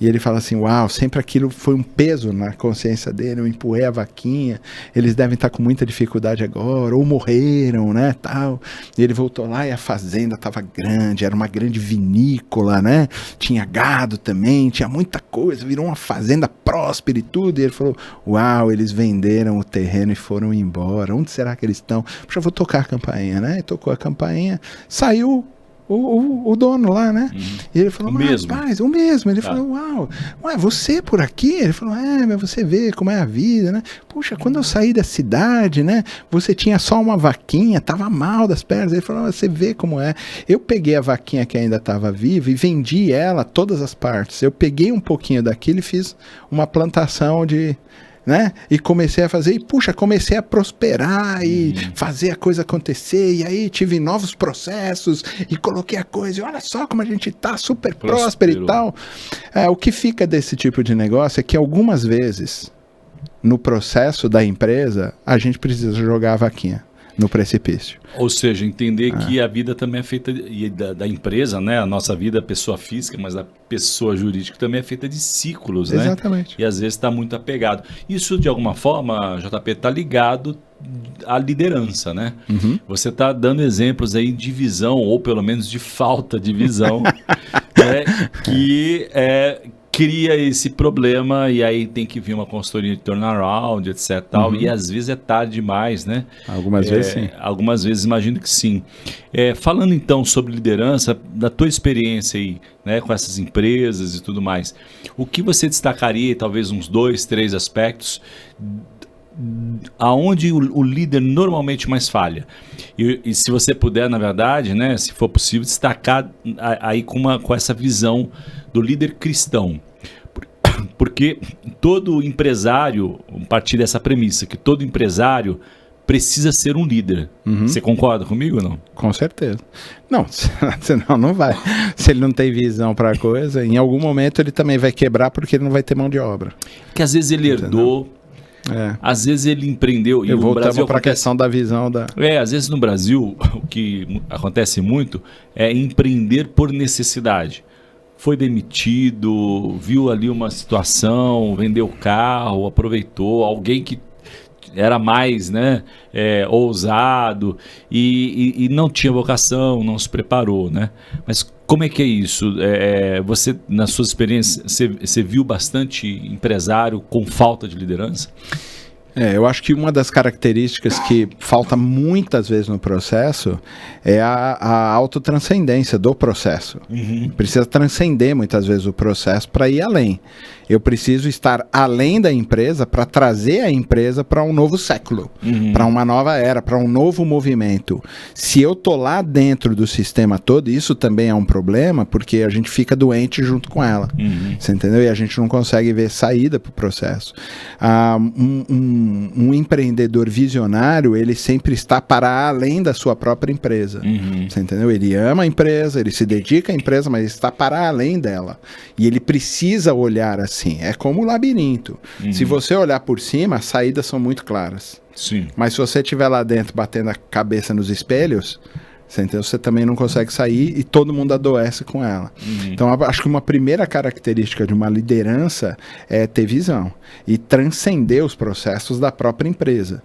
E ele fala assim, uau, sempre aquilo foi um peso na consciência dele, eu empurrei a vaquinha, eles devem estar com muita dificuldade agora, ou morreram, né, tal. E ele voltou lá e a fazenda estava grande, era uma grande vinícola, né, tinha gado também, tinha muita coisa, virou uma fazenda próspera e tudo. E ele falou, uau, eles venderam o terreno e foram embora, onde será que eles estão? Puxa, eu vou tocar a campainha, né, e tocou a campainha, saiu o dono lá, né? E ele falou, rapaz, o mesmo. Ele falou, uau, você por aqui? Ele falou, mas você vê como é a vida, né? Puxa, quando eu saí da cidade, né? Você tinha só uma vaquinha, tava mal das pernas. Ele falou, você vê como é. Eu peguei a vaquinha que ainda estava viva e vendi ela, todas as partes. Eu peguei um pouquinho daquilo e fiz uma plantação de... né? E comecei a fazer, e puxa, comecei a prosperar e fazer a coisa acontecer, e aí tive novos processos e coloquei a coisa, e olha só como a gente tá super próspero e tal. O que fica desse tipo de negócio é que algumas vezes no processo da empresa a gente precisa jogar a vaquinha no precipício. Ou seja, entender que a vida também é feita da empresa, né? A nossa vida é pessoa física, mas a pessoa jurídica também é feita de ciclos, né? Exatamente. E às vezes está muito apegado. Isso, de alguma forma, JP, está ligado à liderança, né? Você está dando exemplos aí de visão, ou pelo menos de falta de visão, né? Que cria esse problema, e aí tem que vir uma consultoria de turnaround, etc. Tal, e às vezes é tarde demais, né? Algumas vezes sim. Algumas vezes imagino que sim. Falando então sobre liderança, da tua experiência aí, né, com essas empresas e tudo mais, o que você destacaria, talvez uns 2, 3 aspectos aonde o líder normalmente mais falha? E se você puder, na verdade, né, se for possível, destacar aí com essa visão do líder cristão. Porque todo empresário, a partir dessa premissa, que todo empresário precisa ser um líder. Você concorda comigo ou não? Com certeza. Não, senão não vai. Se ele não tem visão para a coisa, em algum momento ele também vai quebrar porque ele não vai ter mão de obra. Porque às vezes ele herdou, às vezes ele empreendeu. E voltamos para a questão da visão da... às vezes no Brasil, o que acontece muito é empreender por necessidade. Foi demitido, viu ali uma situação, vendeu o carro, aproveitou, alguém que era mais, né, ousado e não tinha vocação, não se preparou, né? Mas como é que é isso? Você, na sua experiência, você viu bastante empresário com falta de liderança? Eu acho que uma das características que falta muitas vezes no processo é a autotranscendência do processo. Precisa transcender muitas vezes o processo para ir além. Eu preciso estar além da empresa para trazer a empresa para um novo século, para uma nova era, para um novo movimento. Se eu tô lá dentro do sistema todo, isso também é um problema, porque a gente fica doente junto com ela. Você entendeu? E a gente não consegue ver saída para o processo. Um empreendedor visionário, ele sempre está para além da sua própria empresa. Você entendeu? Ele ama a empresa, ele se dedica à empresa, mas está para além dela. E ele precisa olhar assim. É como o labirinto. Se você olhar por cima, as saídas são muito claras. Sim. Mas se você estiver lá dentro batendo a cabeça nos espelhos, você também não consegue sair e todo mundo adoece com ela. Então, acho que uma primeira característica de uma liderança é ter visão e transcender os processos da própria empresa.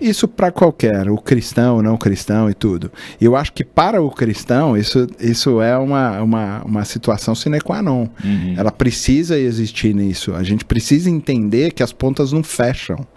Isso para qualquer, o cristão, o não cristão e tudo. E eu acho que para o cristão, isso é uma situação sine qua non. Ela precisa existir nisso. A gente precisa entender que as pontas não fecham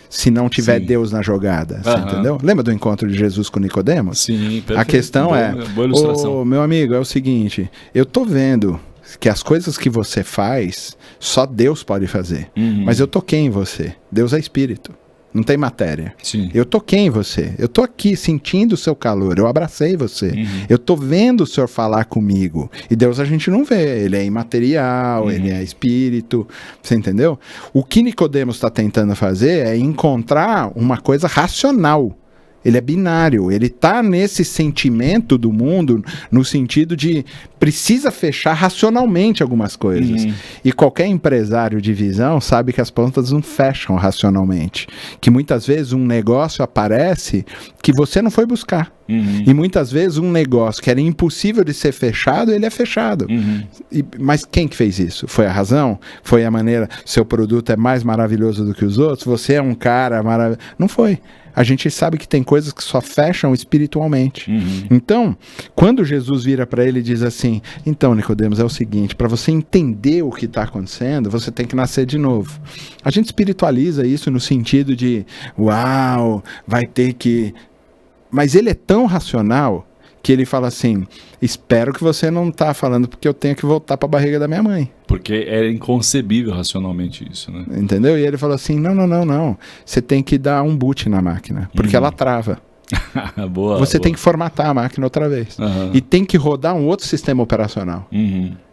se não tiver Deus na jogada, você entendeu? Lembra do encontro de Jesus com Nicodemos? Sim, perfeito. A questão boa ilustração. meu amigo, é o seguinte, eu tô vendo que as coisas que você faz, só Deus pode fazer, mas eu toquei em você, Deus é espírito. Não tem matéria. Sim. Eu toquei em você. Eu tô aqui sentindo o seu calor. Eu abracei você. Eu tô vendo o Senhor falar comigo. E Deus a gente não vê. Ele é imaterial, ele é espírito. Você entendeu? O que Nicodemos está tentando fazer é encontrar uma coisa racional. Ele é binário, ele está nesse sentimento do mundo, no sentido de precisa fechar racionalmente algumas coisas. E qualquer empresário de visão sabe que as pontas não fecham racionalmente. Que muitas vezes um negócio aparece que você não foi buscar. E muitas vezes um negócio que era impossível de ser fechado, ele é fechado. Mas quem que fez isso? Foi a razão? Foi a maneira, seu produto é mais maravilhoso do que os outros? Você é um cara maravilhoso? Não foi. A gente sabe que tem coisas que só fecham espiritualmente. Então, quando Jesus vira para ele e diz assim, então, Nicodemos, é o seguinte, para você entender o que está acontecendo, você tem que nascer de novo. A gente espiritualiza isso no sentido de, uau, vai ter que... Mas ele é tão racional que ele fala assim, espero que você não está falando porque eu tenho que voltar para a barriga da minha mãe. Porque é inconcebível racionalmente isso, né? Entendeu? E ele falou assim, não. Você tem que dar um boot na máquina, porque ela trava. Você tem que formatar a máquina outra vez. E tem que rodar um outro sistema operacional.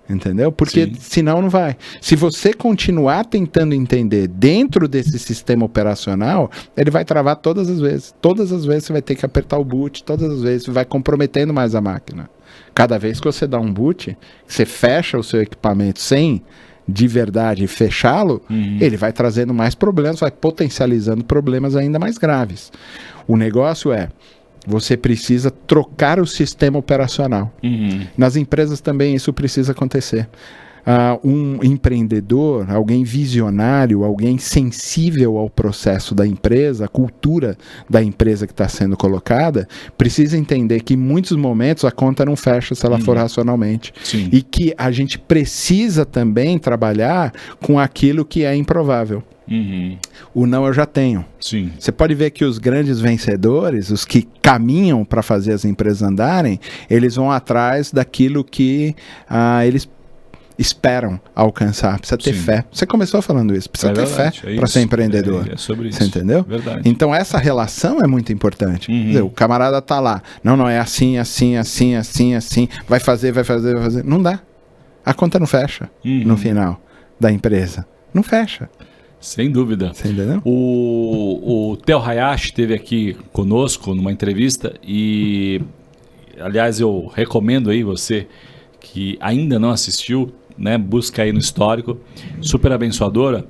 Entendeu? Porque senão não vai. Se você continuar tentando entender dentro desse sistema operacional, ele vai travar todas as vezes. Todas as vezes você vai ter que apertar o boot, todas as vezes você vai comprometendo mais a máquina. Cada vez que você dá um boot, você fecha o seu equipamento sem de verdade fechá-lo, ele vai trazendo mais problemas, vai potencializando problemas ainda mais graves. O negócio é, você precisa trocar o sistema operacional. Nas empresas também isso precisa acontecer. Um empreendedor, alguém visionário, alguém sensível ao processo da empresa, a cultura da empresa que está sendo colocada, precisa entender que em muitos momentos a conta não fecha se ela for racionalmente. E que a gente precisa também trabalhar com aquilo que é improvável. O não eu já tenho. Você pode ver que os grandes vencedores, os que caminham para fazer as empresas andarem, eles vão atrás daquilo que eles esperam alcançar. Precisa ter fé. Você começou falando isso. Precisa ter fé para ser empreendedor. É sobre isso. Você entendeu? Verdade. Então essa relação é muito importante. Quer dizer, o camarada tá lá. Não, é assim. Vai fazer. Não dá. A conta não fecha no final da empresa. Não fecha. Sem dúvida. Você entendeu? O Theo Hayashi esteve aqui conosco numa entrevista e, aliás, eu recomendo aí você que ainda não assistiu, né, busca aí no histórico, super abençoadora.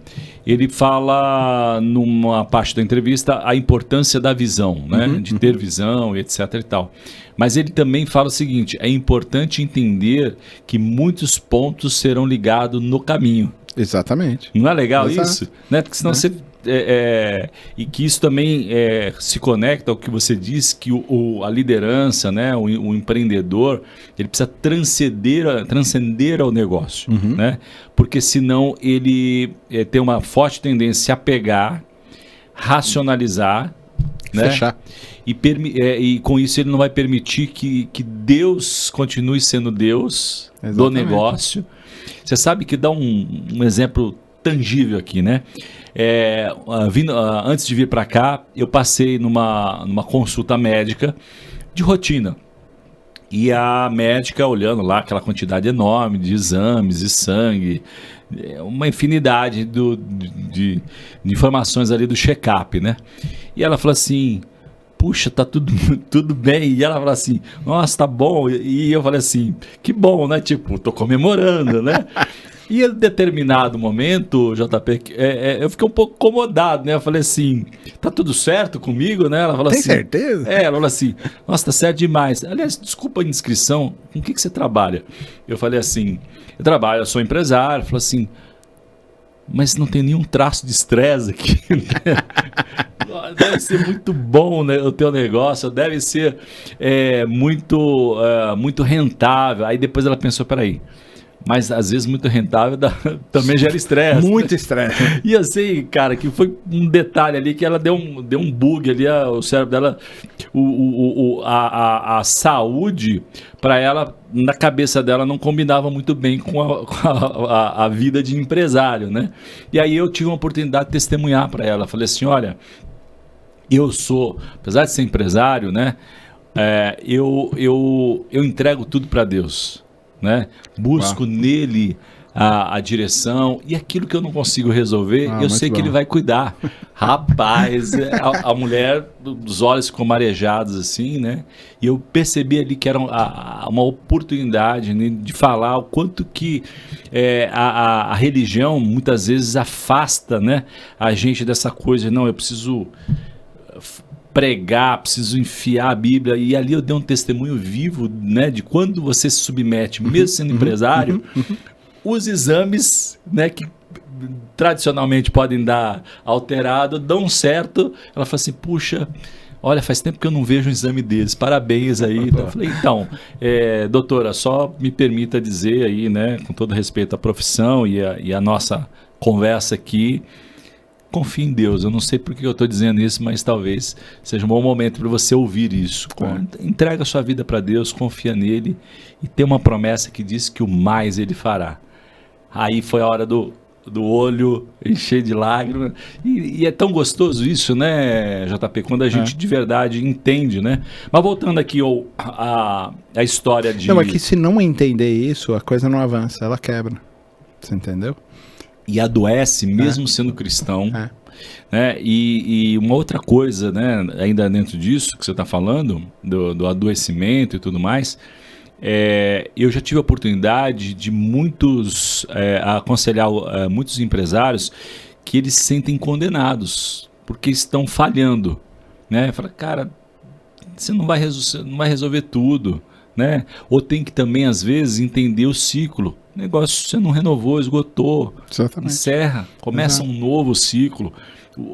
Ele fala numa parte da entrevista a importância da visão, né, de ter visão e etc e tal. Mas ele também fala o seguinte, é importante entender que muitos pontos serão ligados no caminho. Exatamente. Não é legal isso? Né? Porque senão você e que isso também se conecta ao que você disse, que a liderança, né, o empreendedor, ele precisa transcender ao negócio, né? Porque senão ele tem uma forte tendência a se apegar, racionalizar, né? Fechar. E com isso ele não vai permitir que Deus continue sendo Deus. Exatamente. Do negócio. Você sabe que dá um exemplo tangível aqui, né? Antes de vir para cá, eu passei numa consulta médica de rotina. E a médica olhando lá aquela quantidade enorme de exames de sangue, uma infinidade de informações ali do check-up, né? E ela falou assim: puxa, tá tudo bem. E ela falou assim: nossa, tá bom. E eu falei assim: que bom, né? Tipo, tô comemorando, né? E em determinado momento, JP, eu fiquei um pouco incomodado, né? Eu falei assim: tá tudo certo comigo, né? Ela falou Tem assim: certeza? Ela falou assim: nossa, tá certo demais. Aliás, desculpa a indiscrição, com o que você trabalha? Eu falei assim: eu sou empresário. Falou assim: mas não tem nenhum traço de estresse aqui. Deve ser muito bom, né, o teu negócio, deve ser muito rentável. Aí depois ela pensou: peraí, mas às vezes muito rentável também gera estresse. Muito estresse. E assim, cara, que foi um detalhe ali que ela deu um bug ali, o cérebro dela, a saúde para ela, na cabeça dela, não combinava muito bem com a vida de empresário, né? E aí eu tive uma oportunidade de testemunhar para ela. Falei assim: olha, eu sou, apesar de ser empresário, né? Eu entrego tudo para Deus, né? Busco nele a direção, e aquilo que eu não consigo resolver, eu sei que ele vai cuidar. Rapaz, a mulher, os olhos ficou marejados assim, né? E eu percebi ali que era uma oportunidade, né, de falar o quanto que a religião muitas vezes afasta, né, a gente dessa coisa. Não, eu preciso pregar, preciso enfiar a Bíblia. E ali eu dei um testemunho vivo, né, de quando você se submete, mesmo sendo empresário, os exames, né, que tradicionalmente podem dar alterado, dão certo. Ela fala assim: puxa, olha, faz tempo que eu não vejo um exame deles, parabéns aí. Então, eu falei: então, doutora, só me permita dizer aí, né, com todo respeito à profissão e a nossa conversa aqui, confie em Deus. Eu não sei por que eu estou dizendo isso, mas talvez seja um bom momento para você ouvir isso. Entrega a sua vida para Deus, confia nele e tem uma promessa que diz que o mais ele fará. Aí foi a hora do olho encher de lágrimas. E é tão gostoso isso, né, JP? Quando a gente de verdade entende, né? Mas voltando aqui a história de... Não, é que se não entender isso, a coisa não avança, ela quebra. Você entendeu? E adoece, mesmo sendo cristão. Né? E uma outra coisa, né, ainda dentro disso que você está falando, do adoecimento e tudo mais... eu já tive a oportunidade de aconselhar muitos empresários que eles se sentem condenados porque estão falhando, né? Fala: cara, você não vai resolver tudo, né? Ou tem que também às vezes entender o ciclo. O negócio você não renovou, esgotou. Exatamente. Encerra, começa um novo ciclo.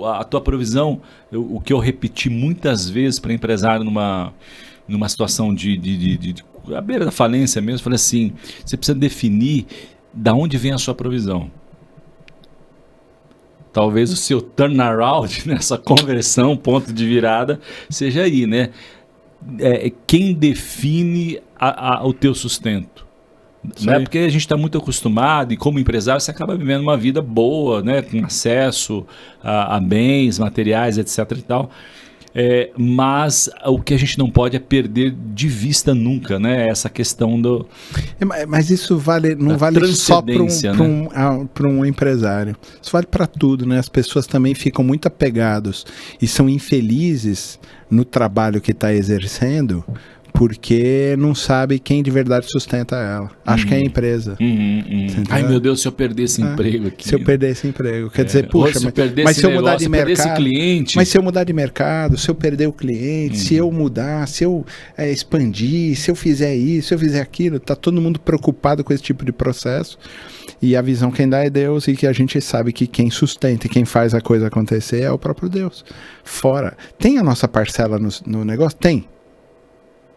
A tua provisão, o que eu repeti muitas vezes para empresário numa situação de à beira da falência mesmo, falei assim: você precisa definir da onde vem a sua provisão. Talvez o seu turnaround, nessa conversão, ponto de virada, seja aí, né? Quem define o teu sustento. Né? Porque a gente está muito acostumado, e como empresário você acaba vivendo uma vida boa, né? Com acesso a bens, materiais, etc. e tal. Mas o que a gente não pode é perder de vista nunca, né? Essa questão do... Mas isso não vale só para um empresário. Isso vale para tudo, né? As pessoas também ficam muito apegados e são infelizes no trabalho que está exercendo porque não sabe quem de verdade sustenta ela. Acho que é a empresa. Ai, meu Deus, se eu perder esse emprego aqui. Se eu perder esse emprego. Quer dizer, puxa, mas se eu mudar de mercado, cliente. Mas se eu mudar de mercado, se eu perder o cliente, se eu mudar, se eu expandir, se eu fizer isso, se eu fizer aquilo, tá todo mundo preocupado com esse tipo de processo. E a visão quem dá é Deus, e que a gente sabe que quem sustenta e quem faz a coisa acontecer é o próprio Deus. Fora. Tem a nossa parcela no negócio? Tem.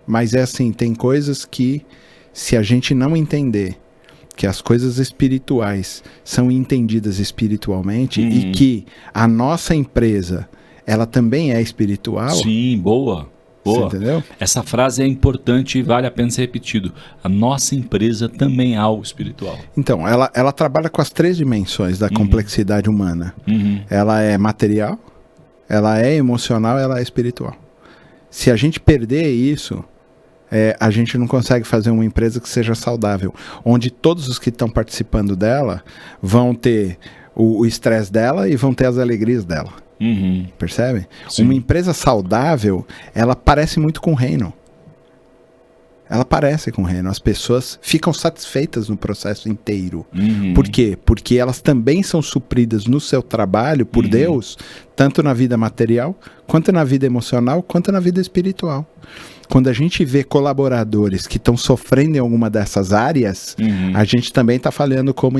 Mas é assim, tem coisas que, se a gente não entender que as coisas espirituais são entendidas espiritualmente e que a nossa empresa, ela também é espiritual. Sim, boa. Você entendeu? Essa frase é importante e vale a pena ser repetido. A nossa empresa também é algo espiritual. Então, ela trabalha com as 3 dimensões da complexidade humana. Ela é material, ela é emocional, ela é espiritual. Se a gente perder isso, a gente não consegue fazer uma empresa que seja saudável, onde todos os que estão participando dela vão ter o estresse dela e vão ter as alegrias dela. Percebe? Sim. Uma empresa saudável, ela parece muito com o reino. Ela parece com o reino. As pessoas ficam satisfeitas no processo inteiro. Por quê? Porque elas também são supridas no seu trabalho por Deus, tanto na vida material, quanto na vida emocional, quanto na vida espiritual. Quando a gente vê colaboradores que estão sofrendo em alguma dessas áreas, a gente também está falhando como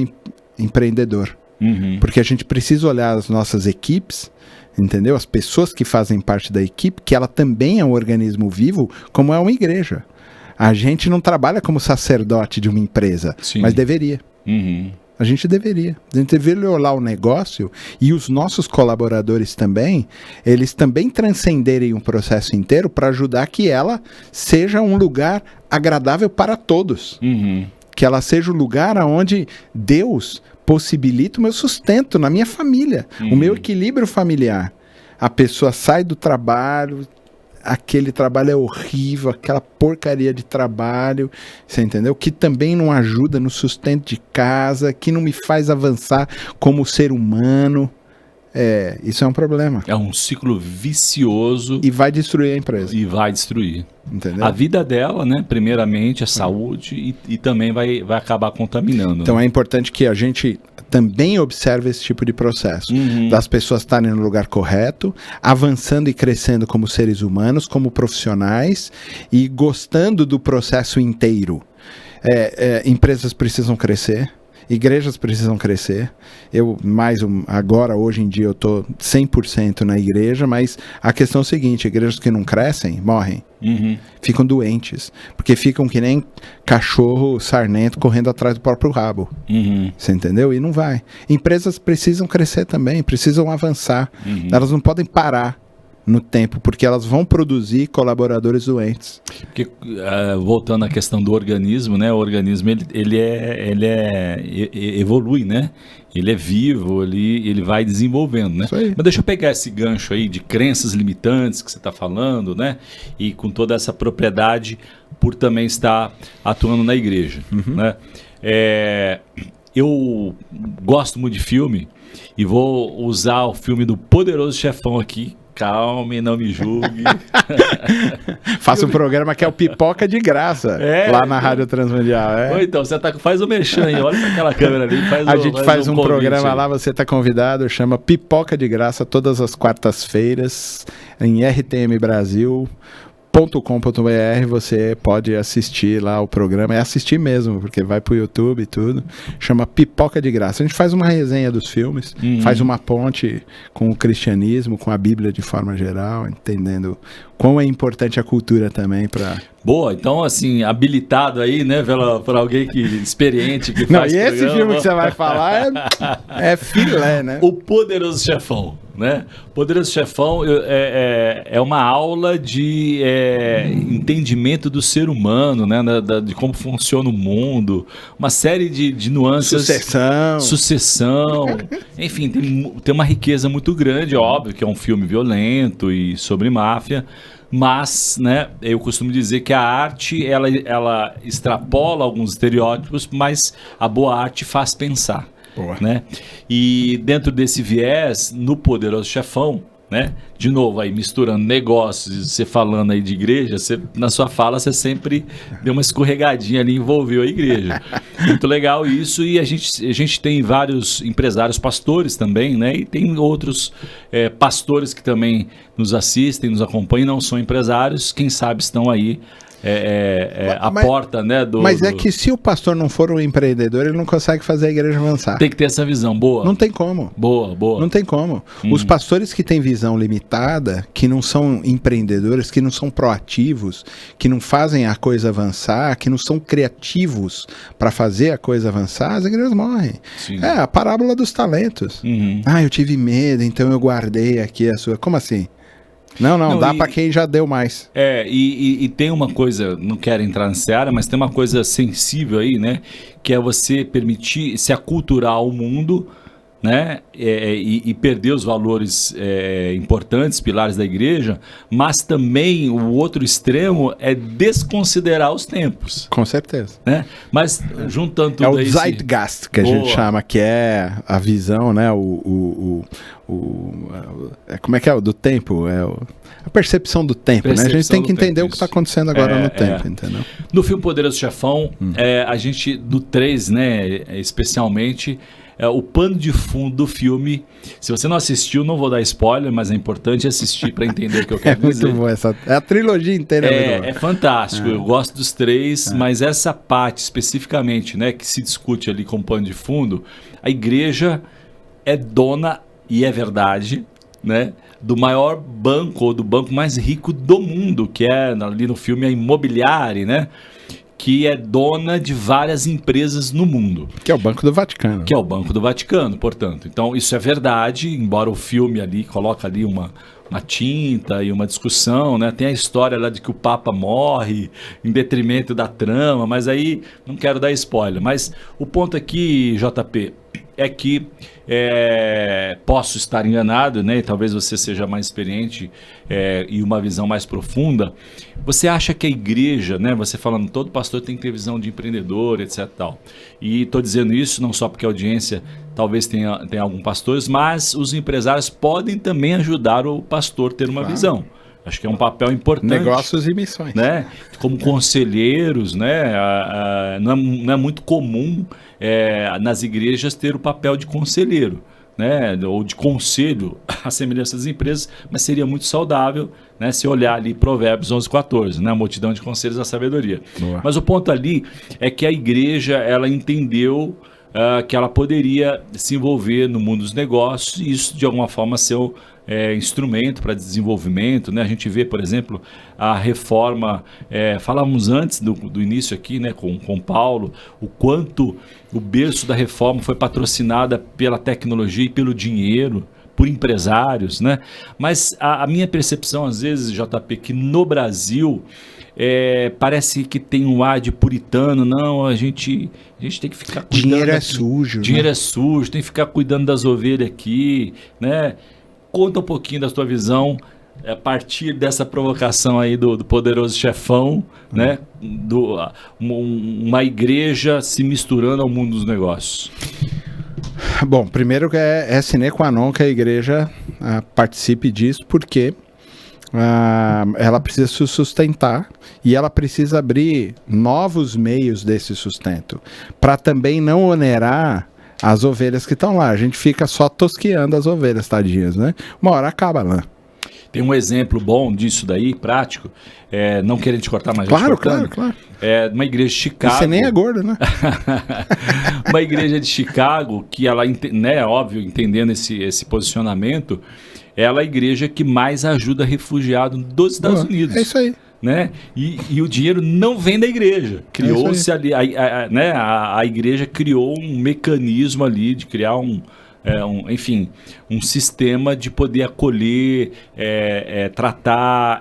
empreendedor. Porque a gente precisa olhar as nossas equipes, entendeu? As pessoas que fazem parte da equipe, que ela também é um organismo vivo, como é uma igreja. A gente não trabalha como sacerdote de uma empresa, mas deveria. A gente deveria olhar o negócio, e os nossos colaboradores também, eles também transcenderem um processo inteiro para ajudar que ela seja um lugar agradável para todos. Que ela seja o lugar onde Deus possibilita o meu sustento na minha família, o meu equilíbrio familiar. A pessoa sai do trabalho, aquele trabalho é horrível, aquela porcaria de trabalho, você entendeu? Que também não ajuda no sustento de casa, que não me faz avançar como ser humano. Isso é um problema. É um ciclo vicioso. E vai destruir a empresa. E vai destruir. Entendeu? A vida dela, né? Primeiramente, a saúde e também vai acabar contaminando. Então é importante que a gente também observe esse tipo de processo. Das pessoas estarem no lugar correto, avançando e crescendo como seres humanos, como profissionais e gostando do processo inteiro. Empresas precisam crescer. Igrejas precisam crescer. Agora, hoje em dia, eu estou 100% na igreja, mas a questão é o seguinte: igrejas que não crescem, morrem. Ficam doentes, porque ficam que nem cachorro sarnento correndo atrás do próprio rabo. Você entendeu? E não vai. Empresas precisam crescer também, precisam avançar. Elas não podem parar no tempo, porque elas vão produzir colaboradores doentes. Porque, voltando à questão do organismo, né? O organismo ele evolui, né? Ele é vivo, ele vai desenvolvendo, né? Mas deixa eu pegar esse gancho aí de crenças limitantes que você está falando, né? E com toda essa propriedade por também estar atuando na igreja, né? Eu gosto muito de filme e vou usar o filme do Poderoso Chefão aqui. Calme, não me julgue. Faça um programa que é o Pipoca de Graça, lá na Rádio Transmundial. Então, você faz o merchan aí, olha para aquela câmera ali. A gente faz um programa lá, você está convidado, chama Pipoca de Graça, todas as quartas-feiras, em rtmbrasil.com.br. Você pode assistir lá o programa, assistir mesmo, porque vai pro YouTube e tudo, chama Pipoca de Graça. A gente faz uma resenha dos filmes, faz uma ponte com o cristianismo, com a Bíblia de forma geral, entendendo quão é importante a cultura também para... Boa, então assim, habilitado aí, né, por alguém experiente que faz programa. Esse filme que você vai falar é filé, né? O Poderoso Chefão, né? Poderoso Chefão é uma aula de entendimento do ser humano, né? De como funciona o mundo, uma série de nuances. Sucessão. Enfim, tem uma riqueza muito grande, óbvio que é um filme violento e sobre máfia. Mas, né, eu costumo dizer que a arte, ela extrapola alguns estereótipos, mas a boa arte faz pensar. Né? E dentro desse viés, no Poderoso Chefão, né, de novo, aí misturando negócios, você falando aí de igreja, na sua fala você sempre deu uma escorregadinha ali, envolveu a igreja. Muito legal isso, e a gente tem vários empresários, pastores também, né? E tem outros pastores que também nos assistem, nos acompanham, não são empresários, quem sabe estão aí porta, né? Mas é que se o pastor não for um empreendedor, ele não consegue fazer a igreja avançar. Tem que ter essa visão, boa. Não tem como. Boa. Não tem como. Os pastores que têm visão limitada, que não são empreendedores, que não são proativos, que não fazem a coisa avançar, que não são criativos para fazer a coisa avançar, as igrejas morrem. Sim. É a parábola dos talentos. Eu tive medo, então eu guardei aqui a sua... Como assim? Não, dá para quem já deu mais. E tem uma coisa, não quero entrar nessa área, mas tem uma coisa sensível aí, né? Que é você permitir se aculturar o mundo, né? E perder os valores importantes, pilares da igreja, mas também o outro extremo é desconsiderar os tempos. Com certeza. Né? Mas juntando tudo é o Zeitgeist que a gente chama, que é a visão, né? Como é que é o do tempo? A percepção do tempo, né? A gente tem que entender o que está acontecendo agora no tempo, entendeu? No filme Poderoso Chefão, a gente, do 3, né, especialmente, o pano de fundo do filme, se você não assistiu, não vou dar spoiler, mas é importante assistir para entender o que eu quero dizer. Muito bom, a trilogia inteira é fantástico, eu gosto dos 3, mas essa parte especificamente, né, que se discute ali com pano de fundo, a igreja é dona, e é verdade, né, do maior banco, ou do banco mais rico do mundo, que é ali no filme a Imobiliare, né? Que é dona de várias empresas no mundo. Que é o Banco do Vaticano. Que é o Banco do Vaticano, portanto. Então, isso é verdade, embora o filme ali coloca ali uma tinta e uma discussão, né? Tem a história lá de que o Papa morre em detrimento da trama, mas aí não quero dar spoiler. Mas o ponto aqui, JP, é que posso estar enganado, né? E talvez você seja mais experiente e uma visão mais profunda. Você acha que a igreja, né? Você falando, todo pastor tem que ter visão de empreendedor, etc. Tal. E estou dizendo isso não só porque a audiência talvez tenha alguns pastores, mas os empresários podem também ajudar o pastor a ter uma visão. Acho que é um papel importante. Negócios e missões. Né? Como conselheiros, né? Não é muito comum nas igrejas ter o papel de conselheiro, né? Ou de conselho, à semelhança das empresas, mas seria muito saudável, né? Se olhar ali Provérbios 11:14, né? A multidão de conselhos da sabedoria. Boa. Mas o ponto ali é que a igreja, ela entendeu que ela poderia se envolver no mundo dos negócios e isso de alguma forma ser instrumento para desenvolvimento, né? A gente vê, por exemplo, a reforma, falávamos antes do início aqui, né, com Paulo, o quanto o berço da reforma foi patrocinada pela tecnologia e pelo dinheiro, por empresários, né? Mas a minha percepção, às vezes, JP, que no Brasil parece que tem um ar de puritano. Não, a gente tem que ficar cuidando. Dinheiro é sujo. Dinheiro é sujo, tem que ficar cuidando das ovelhas aqui, né? Conta um pouquinho da sua visão a partir dessa provocação aí do Poderoso Chefão, né? Uma igreja se misturando ao mundo dos negócios. Bom, primeiro que é sine qua non que a igreja participe disso, porque ela precisa se sustentar e ela precisa abrir novos meios desse sustento, para também não onerar as ovelhas que estão lá. A gente fica só tosqueando as ovelhas, tadinhas, né? Uma hora acaba lá. Tem um exemplo bom disso daí, prático, não querendo te cortar, mas claro. Uma igreja de Chicago. Você nem é gordo, né? Uma igreja de Chicago, que ela, né, óbvio, entendendo esse posicionamento, ela é a igreja que mais ajuda refugiado dos Estados Unidos. É isso aí. Né? E o dinheiro não vem da igreja. Criou-se ali, a igreja criou um mecanismo ali de criar enfim, um sistema de poder acolher, tratar,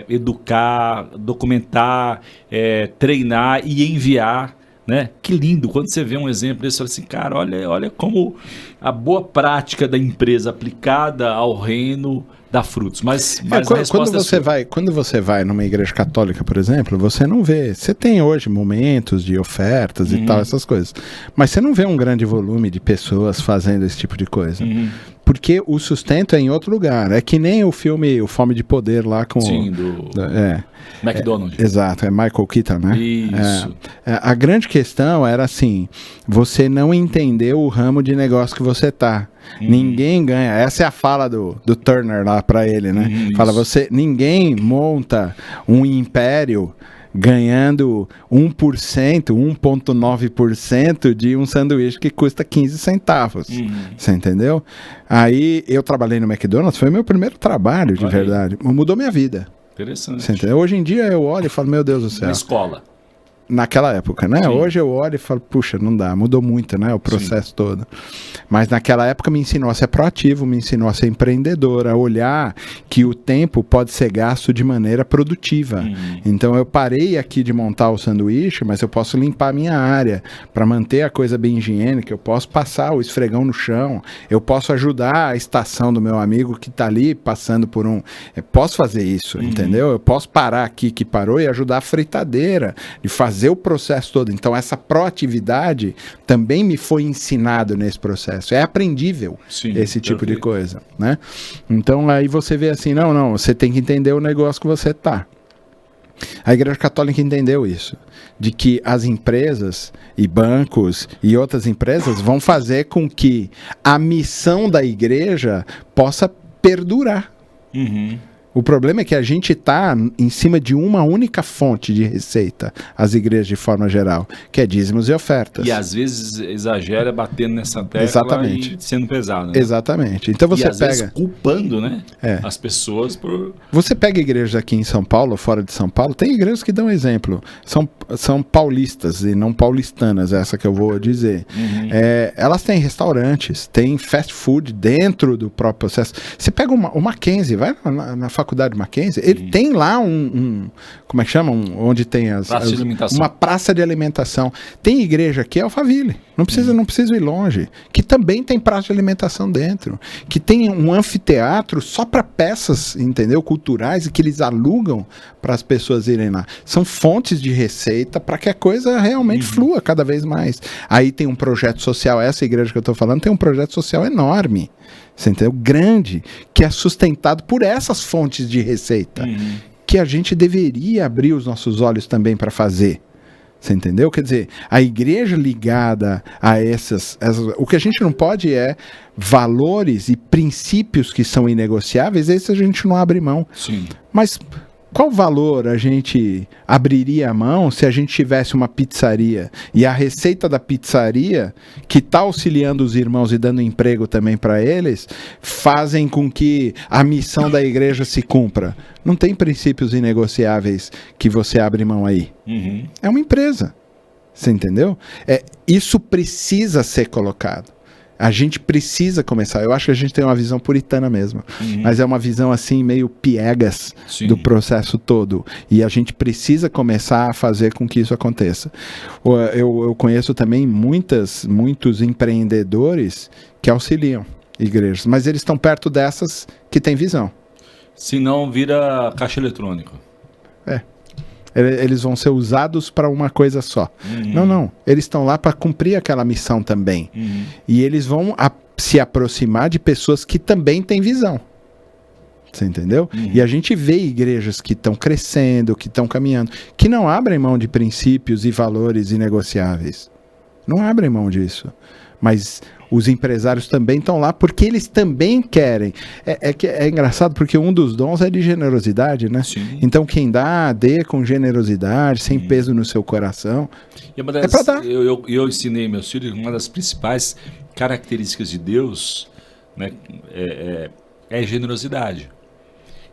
educar, documentar, treinar e enviar, né? Que lindo, quando você vê um exemplo desse, você fala assim, cara, olha como a boa prática da empresa aplicada ao reino dá frutos, mas quando você vai numa igreja católica, por exemplo, você não vê, você tem hoje momentos de ofertas e tal, essas coisas, mas você não vê um grande volume de pessoas fazendo esse tipo de coisa. Porque o sustento é em outro lugar. É que nem o filme O Fome de Poder lá com... Sim, McDonald's. Exato, é Michael Keaton, né? Isso. A grande questão era assim, você não entendeu o ramo de negócio que você tá. Ninguém ganha. Essa é a fala do Turner lá pra ele, né? Fala, ninguém monta um império ganhando 1%, 1,9% de um sanduíche que custa 15 centavos. Você entendeu? Aí eu trabalhei no McDonald's, foi meu primeiro trabalho, de verdade. Mudou minha vida. Interessante. Você entendeu? Hoje em dia eu olho e falo, meu Deus do céu. Na escola. Naquela época, né? Sim. Hoje eu olho e falo, puxa, não dá, mudou muito, né? O processo todo. Mas naquela época me ensinou a ser proativo, me ensinou a ser empreendedor, a olhar que o tempo pode ser gasto de maneira produtiva. Então eu parei aqui de montar o sanduíche, mas eu posso limpar a minha área para manter a coisa bem higiênica, eu posso passar o esfregão no chão, eu posso ajudar a estação do meu amigo que está ali passando por um... Eu posso fazer isso, entendeu? Eu posso parar aqui que parou e ajudar a fritadeira, de fazer o processo todo. Então essa proatividade também me foi ensinado nesse processo. É aprendível. Sim, esse tipo de coisa, né? Então aí você vê assim, não, você tem que entender o negócio que você tá. A Igreja Católica entendeu isso, de que as empresas e bancos e outras empresas vão fazer com que a missão da igreja possa perdurar. O problema é que a gente está em cima de uma única fonte de receita, as igrejas de forma geral, que é dízimos e ofertas. E às vezes exagera batendo nessa tecla. Exatamente. E sendo pesado. Né? Exatamente. Então você às vezes culpando, né, as pessoas por... Você pega igrejas aqui em São Paulo, fora de São Paulo, tem igrejas que dão exemplo. São paulistas e não paulistanas, essa que eu vou dizer. Elas têm restaurantes, têm fast food dentro do próprio processo. Você pega o Mackenzie, vai na faculdade Mackenzie, ele tem lá como é que chama? Onde tem uma praça de alimentação. Tem igreja aqui, é Alphaville. Não precisa ir longe. Que também tem praça de alimentação dentro. Que tem um anfiteatro só para peças, entendeu? Culturais, e que eles alugam para as pessoas irem lá. São fontes de receita para que a coisa realmente flua cada vez mais. Aí tem um projeto social, essa igreja que eu estou falando tem um projeto social enorme. Você entendeu? Grande, que é sustentado por essas fontes de receita, que a gente deveria abrir os nossos olhos também para fazer. Você entendeu? Quer dizer, a igreja ligada a essas... O que a gente não pode é valores e princípios que são inegociáveis, esses a gente não abre mão. Sim. Mas... qual valor a gente abriria a mão se a gente tivesse uma pizzaria e a receita da pizzaria, que está auxiliando os irmãos e dando emprego também para eles, fazem com que a missão da igreja se cumpra? Não tem princípios inegociáveis que você abre mão aí. É uma empresa. Você entendeu? Isso precisa ser colocado. A gente precisa começar. Eu acho que a gente tem uma visão puritana mesmo. Mas é uma visão assim meio piegas do processo todo. E a gente precisa começar a fazer com que isso aconteça. Eu conheço também muitos empreendedores que auxiliam igrejas. Mas eles estão perto dessas que têm visão. Se não, vira caixa eletrônico. Eles vão ser usados para uma coisa só. Não. Eles estão lá para cumprir aquela missão também. E eles vão se aproximar de pessoas que também têm visão. Você entendeu? E a gente vê igrejas que estão crescendo, que estão caminhando, que não abrem mão de princípios e valores inegociáveis. Não abrem mão disso. Mas os empresários também estão lá porque eles também querem. É engraçado porque um dos dons é de generosidade, né? Sim. Então quem dê com generosidade, sem peso no seu coração. É para dar. Eu ensinei meus filhos, uma das principais características de Deus, né, é generosidade.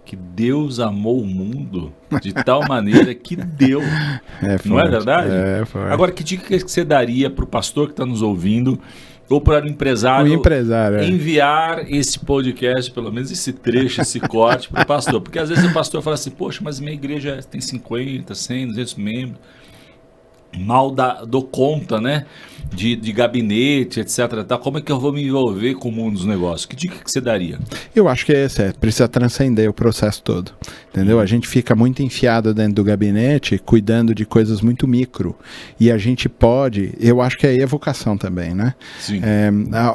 Que Deus amou o mundo de tal maneira que deu. Não é verdade? Agora, que dica que você daria para o pastor que está nos ouvindo, ou para o empresário, enviar esse podcast, pelo menos esse trecho, esse corte para o pastor? Porque às vezes o pastor fala assim, poxa, mas minha igreja tem 50, 100, 200 membros. mal dou conta, né? De gabinete, etc. Tá? Como é que eu vou me envolver com o mundo dos negócios? Que dica que você daria? Eu acho que precisa transcender o processo todo, entendeu? A gente fica muito enfiado dentro do gabinete, cuidando de coisas muito micro, e a gente pode, eu acho que aí é vocação também, né? Sim.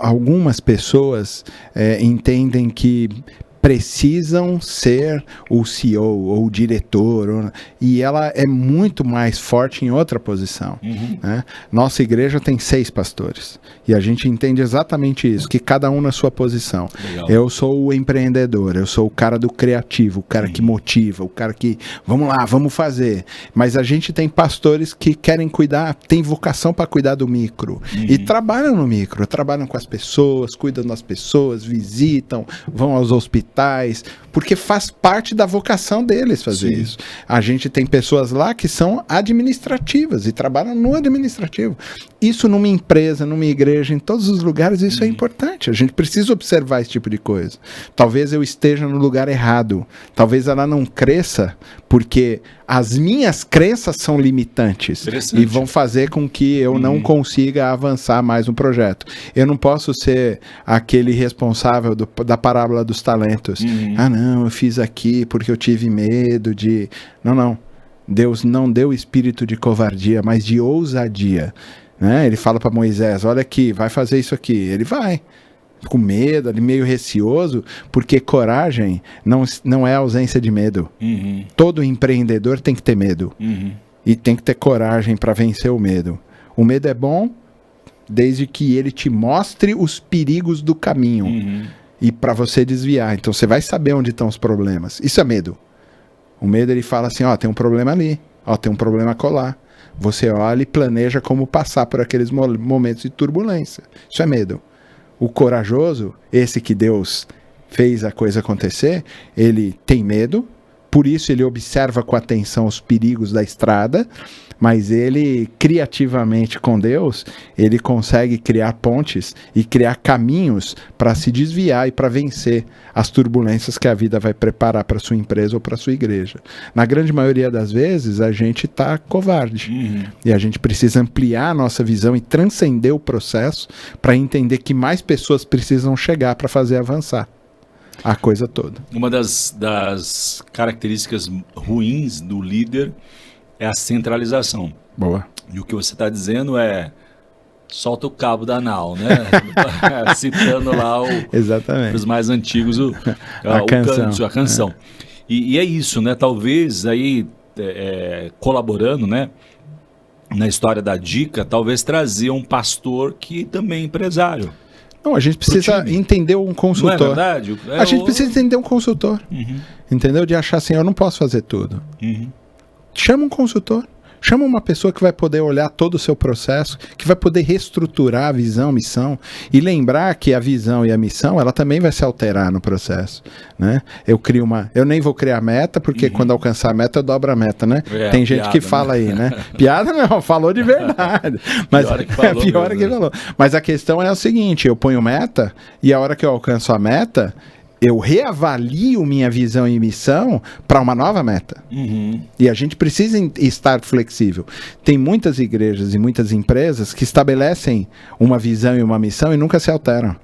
Algumas pessoas entendem que precisam ser o CEO ou o diretor, e ela é muito mais forte em outra posição. Né? Nossa igreja tem 6 pastores, e a gente entende exatamente isso, que cada um na sua posição. Legal. Eu sou o empreendedor, eu sou o cara do criativo, o cara que motiva, o cara que, vamos lá, vamos fazer. Mas a gente tem pastores que querem cuidar, tem vocação para cuidar do micro, e trabalham no micro, trabalham com as pessoas, cuidam das pessoas, visitam, vão aos hospitais, porque faz parte da vocação deles fazer isso. A gente tem pessoas lá que são administrativas e trabalham no administrativo. Isso numa empresa, numa igreja, em todos os lugares, isso é importante. A gente precisa observar esse tipo de coisa. Talvez eu esteja no lugar errado. Talvez ela não cresça porque as minhas crenças são limitantes e vão fazer com que eu não consiga avançar mais no projeto. Eu não posso ser aquele responsável da parábola dos talentos. Ah, não, eu fiz aqui porque eu tive medo de... Não. Deus não deu espírito de covardia, mas de ousadia. Né? Ele fala para Moisés, olha aqui, vai fazer isso aqui. Ele vai. Com medo, ali meio receoso, porque coragem não é ausência de medo. Todo empreendedor tem que ter medo. E tem que ter coragem para vencer o medo. O medo é bom desde que ele te mostre os perigos do caminho e para você desviar. Então você vai saber onde estão os problemas. Isso é medo. O medo, ele fala assim, ó, tem um problema ali, ó, tem um problema colar. Você olha e planeja como passar por aqueles momentos de turbulência. Isso é medo. O corajoso, esse que Deus fez a coisa acontecer, ele tem medo, por isso ele observa com atenção os perigos da estrada, mas ele, criativamente com Deus, ele consegue criar pontes e criar caminhos para se desviar e para vencer as turbulências que a vida vai preparar para sua empresa ou para sua igreja. Na grande maioria das vezes, a gente está covarde. E a gente precisa ampliar a nossa visão e transcender o processo para entender que mais pessoas precisam chegar para fazer avançar a coisa toda. Uma das características ruins do líder é a centralização. Boa. E o que você está dizendo é solta o cabo da nau, né? Citando lá os mais antigos a canção. E é isso, né? Talvez aí colaborando, né? Na história da dica, talvez trazer um pastor que também é empresário. Não, a gente precisa entender um consultor. Não é verdade? A gente precisa entender um consultor. Entendeu? De achar assim, eu não posso fazer tudo. Chama um consultor. Chama uma pessoa que vai poder olhar todo o seu processo, que vai poder reestruturar a visão, missão, e lembrar que a visão e a missão, ela também vai se alterar no processo, né? Eu nem vou criar meta, porque quando alcançar a meta, eu dobro a meta, né? Tem gente piada, que fala aí, né? Piada não, falou de verdade. Mas pior que falou. Mas a questão é o seguinte, eu ponho meta, e a hora que eu alcanço a meta, eu reavalio minha visão e missão para uma nova meta. E a gente precisa estar flexível. Tem muitas igrejas e muitas empresas que estabelecem uma visão e uma missão e nunca se alteram.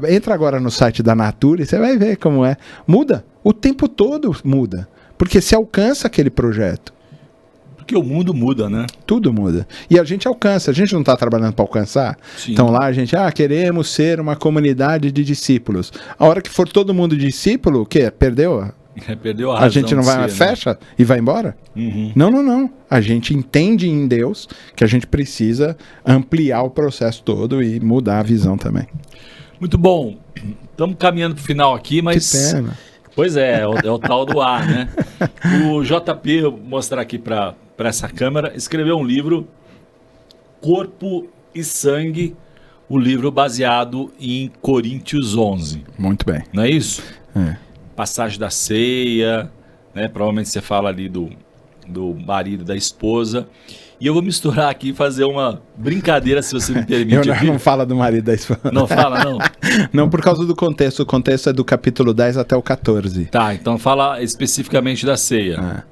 Entra agora no site da Natura e você vai ver como é. Muda. O tempo todo muda. Porque se alcança aquele projeto. Porque o mundo muda, né? Tudo muda. E a gente alcança. A gente não está trabalhando para alcançar. Sim. Então lá a gente, queremos ser uma comunidade de discípulos. A hora que for todo mundo discípulo, o quê? Perdeu? Perdeu a razão. A gente não vai, fecha, né? E vai embora? Não. A gente entende em Deus que a gente precisa ampliar o processo todo e mudar a visão também. Muito bom. Estamos caminhando para o final aqui, mas... Que pena. Pois é o tal do ar, né? O JP, vou mostrar aqui para essa câmera, escreveu um livro, Corpo e Sangue, o livro baseado em Coríntios 11. Muito bem. Não é isso? É. Passagem da ceia, né? Provavelmente você fala ali do do marido, da esposa. E eu vou misturar aqui e fazer uma brincadeira, se você me permite. Eu não falo do marido da esposa. Não fala, não? Não, por causa do contexto. O contexto é do capítulo 10 até o 14. Tá, então fala especificamente da ceia.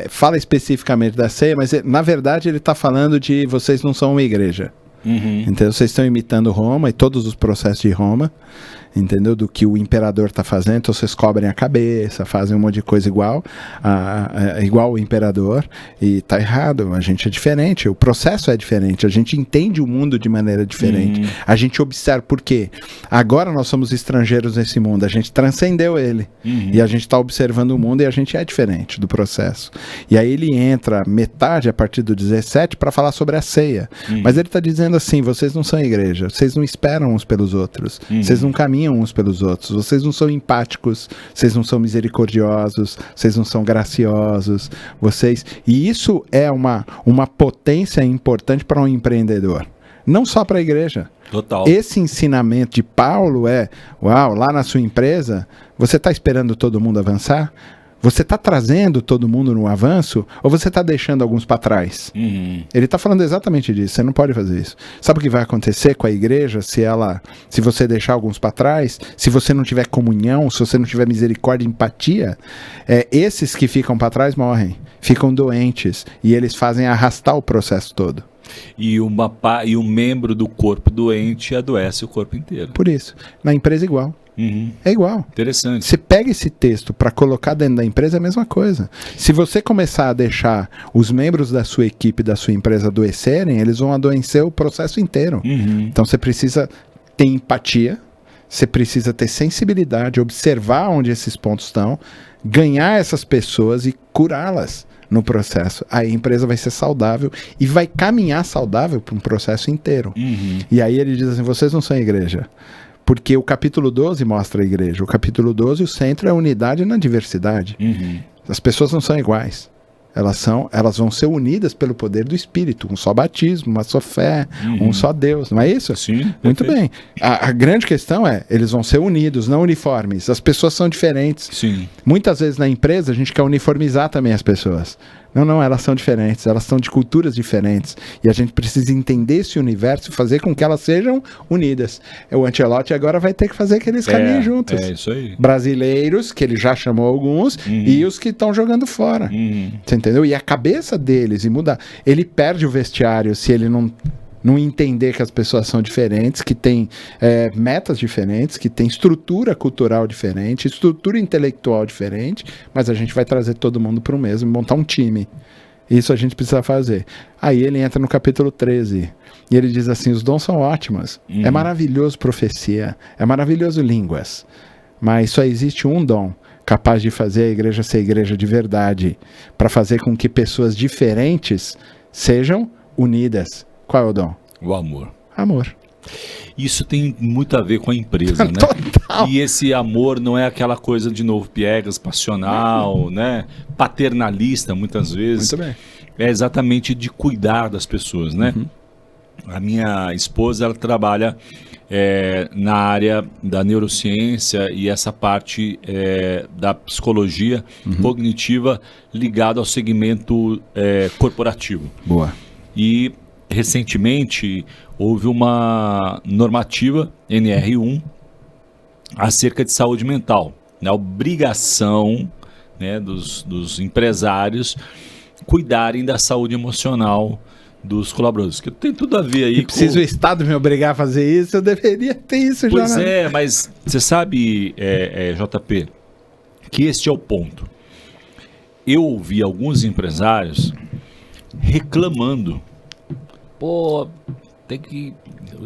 Fala especificamente da ceia, mas na verdade ele está falando de vocês não são uma igreja. Então vocês estão imitando Roma e todos os processos de Roma, entendeu? Do que o imperador está fazendo, então vocês cobrem a cabeça, fazem um monte de coisa igual o imperador, e tá errado, a gente é diferente, o processo é diferente, a gente entende o mundo de maneira diferente, a gente observa, por quê? Agora nós somos estrangeiros nesse mundo, a gente transcendeu ele, e a gente está observando o mundo e a gente é diferente do processo. E aí ele entra metade a partir do 17 para falar sobre a ceia, mas ele está dizendo assim, vocês não são igreja, vocês não esperam uns pelos outros, vocês não caminham uns pelos outros, vocês não são empáticos, vocês não são misericordiosos, vocês não são graciosos, e isso é uma potência importante para um empreendedor, não só para a igreja. Total. Esse ensinamento de Paulo lá na sua empresa, você está esperando todo mundo avançar? Você está trazendo todo mundo no avanço ou você está deixando alguns para trás? Ele está falando exatamente disso, você não pode fazer isso. Sabe o que vai acontecer com a igreja se você deixar alguns para trás, se você não tiver comunhão, se você não tiver misericórdia e empatia? Esses que ficam para trás morrem, ficam doentes e eles fazem arrastar o processo todo. E um membro do corpo doente adoece o corpo inteiro. Por isso, na empresa igual. É igual. Interessante. Você pega esse texto para colocar dentro da empresa, é a mesma coisa. Se você começar a deixar os membros da sua equipe, da sua empresa adoecerem, eles vão adoecer o processo inteiro. Então você precisa ter empatia, você precisa ter sensibilidade, observar onde esses pontos estão, ganhar essas pessoas e curá-las no processo. Aí a empresa vai ser saudável e vai caminhar saudável para um processo inteiro. E aí ele diz assim, vocês não são igreja. Porque o capítulo 12 mostra a igreja. O capítulo 12, o centro é a unidade na diversidade. As pessoas não são iguais. Elas vão ser unidas pelo poder do Espírito. Um só batismo, uma só fé, um só Deus. Não é isso? Sim. Muito bem. A grande questão eles vão ser unidos, não uniformes. As pessoas são diferentes. Sim. Muitas vezes na empresa a gente quer uniformizar também as pessoas. Não, elas são diferentes, elas são de culturas diferentes. E a gente precisa entender esse universo e fazer com que elas sejam unidas. O Ancelotti agora vai ter que fazer que eles caminhem juntos. É isso aí. Brasileiros, que ele já chamou alguns, e os que estão jogando fora. Você entendeu? E a cabeça deles, e mudar. Ele perde o vestiário se ele não entender que as pessoas são diferentes, que têm metas diferentes, que têm estrutura cultural diferente, estrutura intelectual diferente, mas a gente vai trazer todo mundo para o mesmo, montar um time. Isso a gente precisa fazer. Aí ele entra no capítulo 13, e ele diz assim, os dons são ótimos, é maravilhoso profecia, é maravilhoso línguas, mas só existe um dom capaz de fazer a igreja ser igreja de verdade, para fazer com que pessoas diferentes sejam unidas. Qual é o dom? O amor. Amor. Isso tem muito a ver com a empresa, né? Total. E esse amor não é aquela coisa, de novo, piegas, passional, né? Paternalista, muitas vezes. Muito bem. É exatamente de cuidar das pessoas, né? A minha esposa, ela trabalha na área da neurociência e essa parte da psicologia cognitiva ligada ao segmento corporativo. Boa. E recentemente houve uma normativa NR1 acerca de saúde mental, né? A obrigação, né, dos empresários cuidarem da saúde emocional dos colaboradores, que tem tudo a ver aí com... o Estado me obrigar a fazer isso, eu deveria ter isso já. Pois mas você sabe, JP, que este é o ponto. Eu ouvi alguns empresários reclamando, o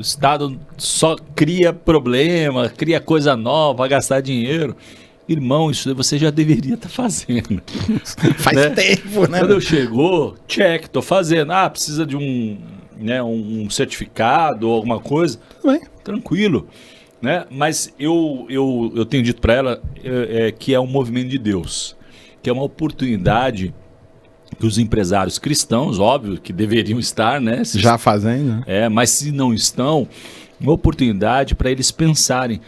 Estado só cria problema, cria coisa nova, vai gastar dinheiro. Irmão, isso você já deveria estar fazendo. Faz tempo, né? Quando eu chegou, tô fazendo. Precisa de um certificado ou alguma coisa. Bem. Tranquilo. Né? Mas eu tenho dito para ela que é um movimento de Deus, que é uma oportunidade que os empresários cristãos, óbvio, que deveriam estar, né? Já fazendo. Mas se não estão, uma oportunidade para eles pensarem,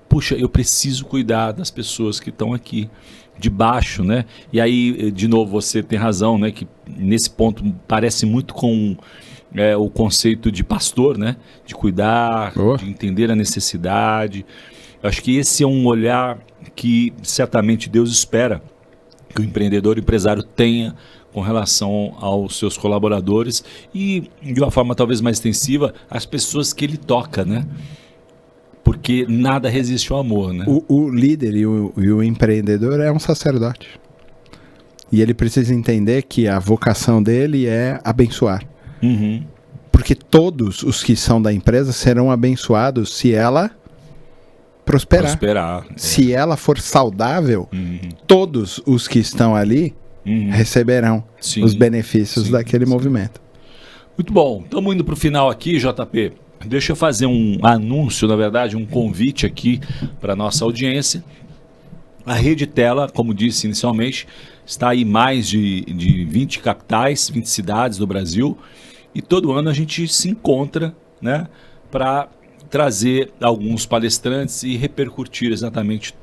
puxa, eu preciso cuidar das pessoas que estão aqui, de baixo, né? E aí, de novo, você tem razão, né? Que nesse ponto parece muito com o conceito de pastor, né? De cuidar, de entender a necessidade. Eu acho que esse é um olhar que certamente Deus espera que o empreendedor, o empresário tenha com relação aos seus colaboradores e, de uma forma talvez mais extensiva, as pessoas que ele toca, né? Porque nada resiste ao amor, né? O líder e o empreendedor é um sacerdote. E ele precisa entender que a vocação dele é abençoar. Uhum. Porque todos os que são da empresa serão abençoados se ela prosperar. Se ela for saudável, todos os que estão ali receberão os benefícios daquele movimento. Muito bom. Estamos indo para o final aqui, JP. Deixa eu fazer um anúncio, na verdade, um convite aqui para a nossa audiência. A Rede Tela, como disse inicialmente, está em mais de 20 capitais, 20 cidades do Brasil. E todo ano a gente se encontra, né, para trazer alguns palestrantes e repercutir exatamente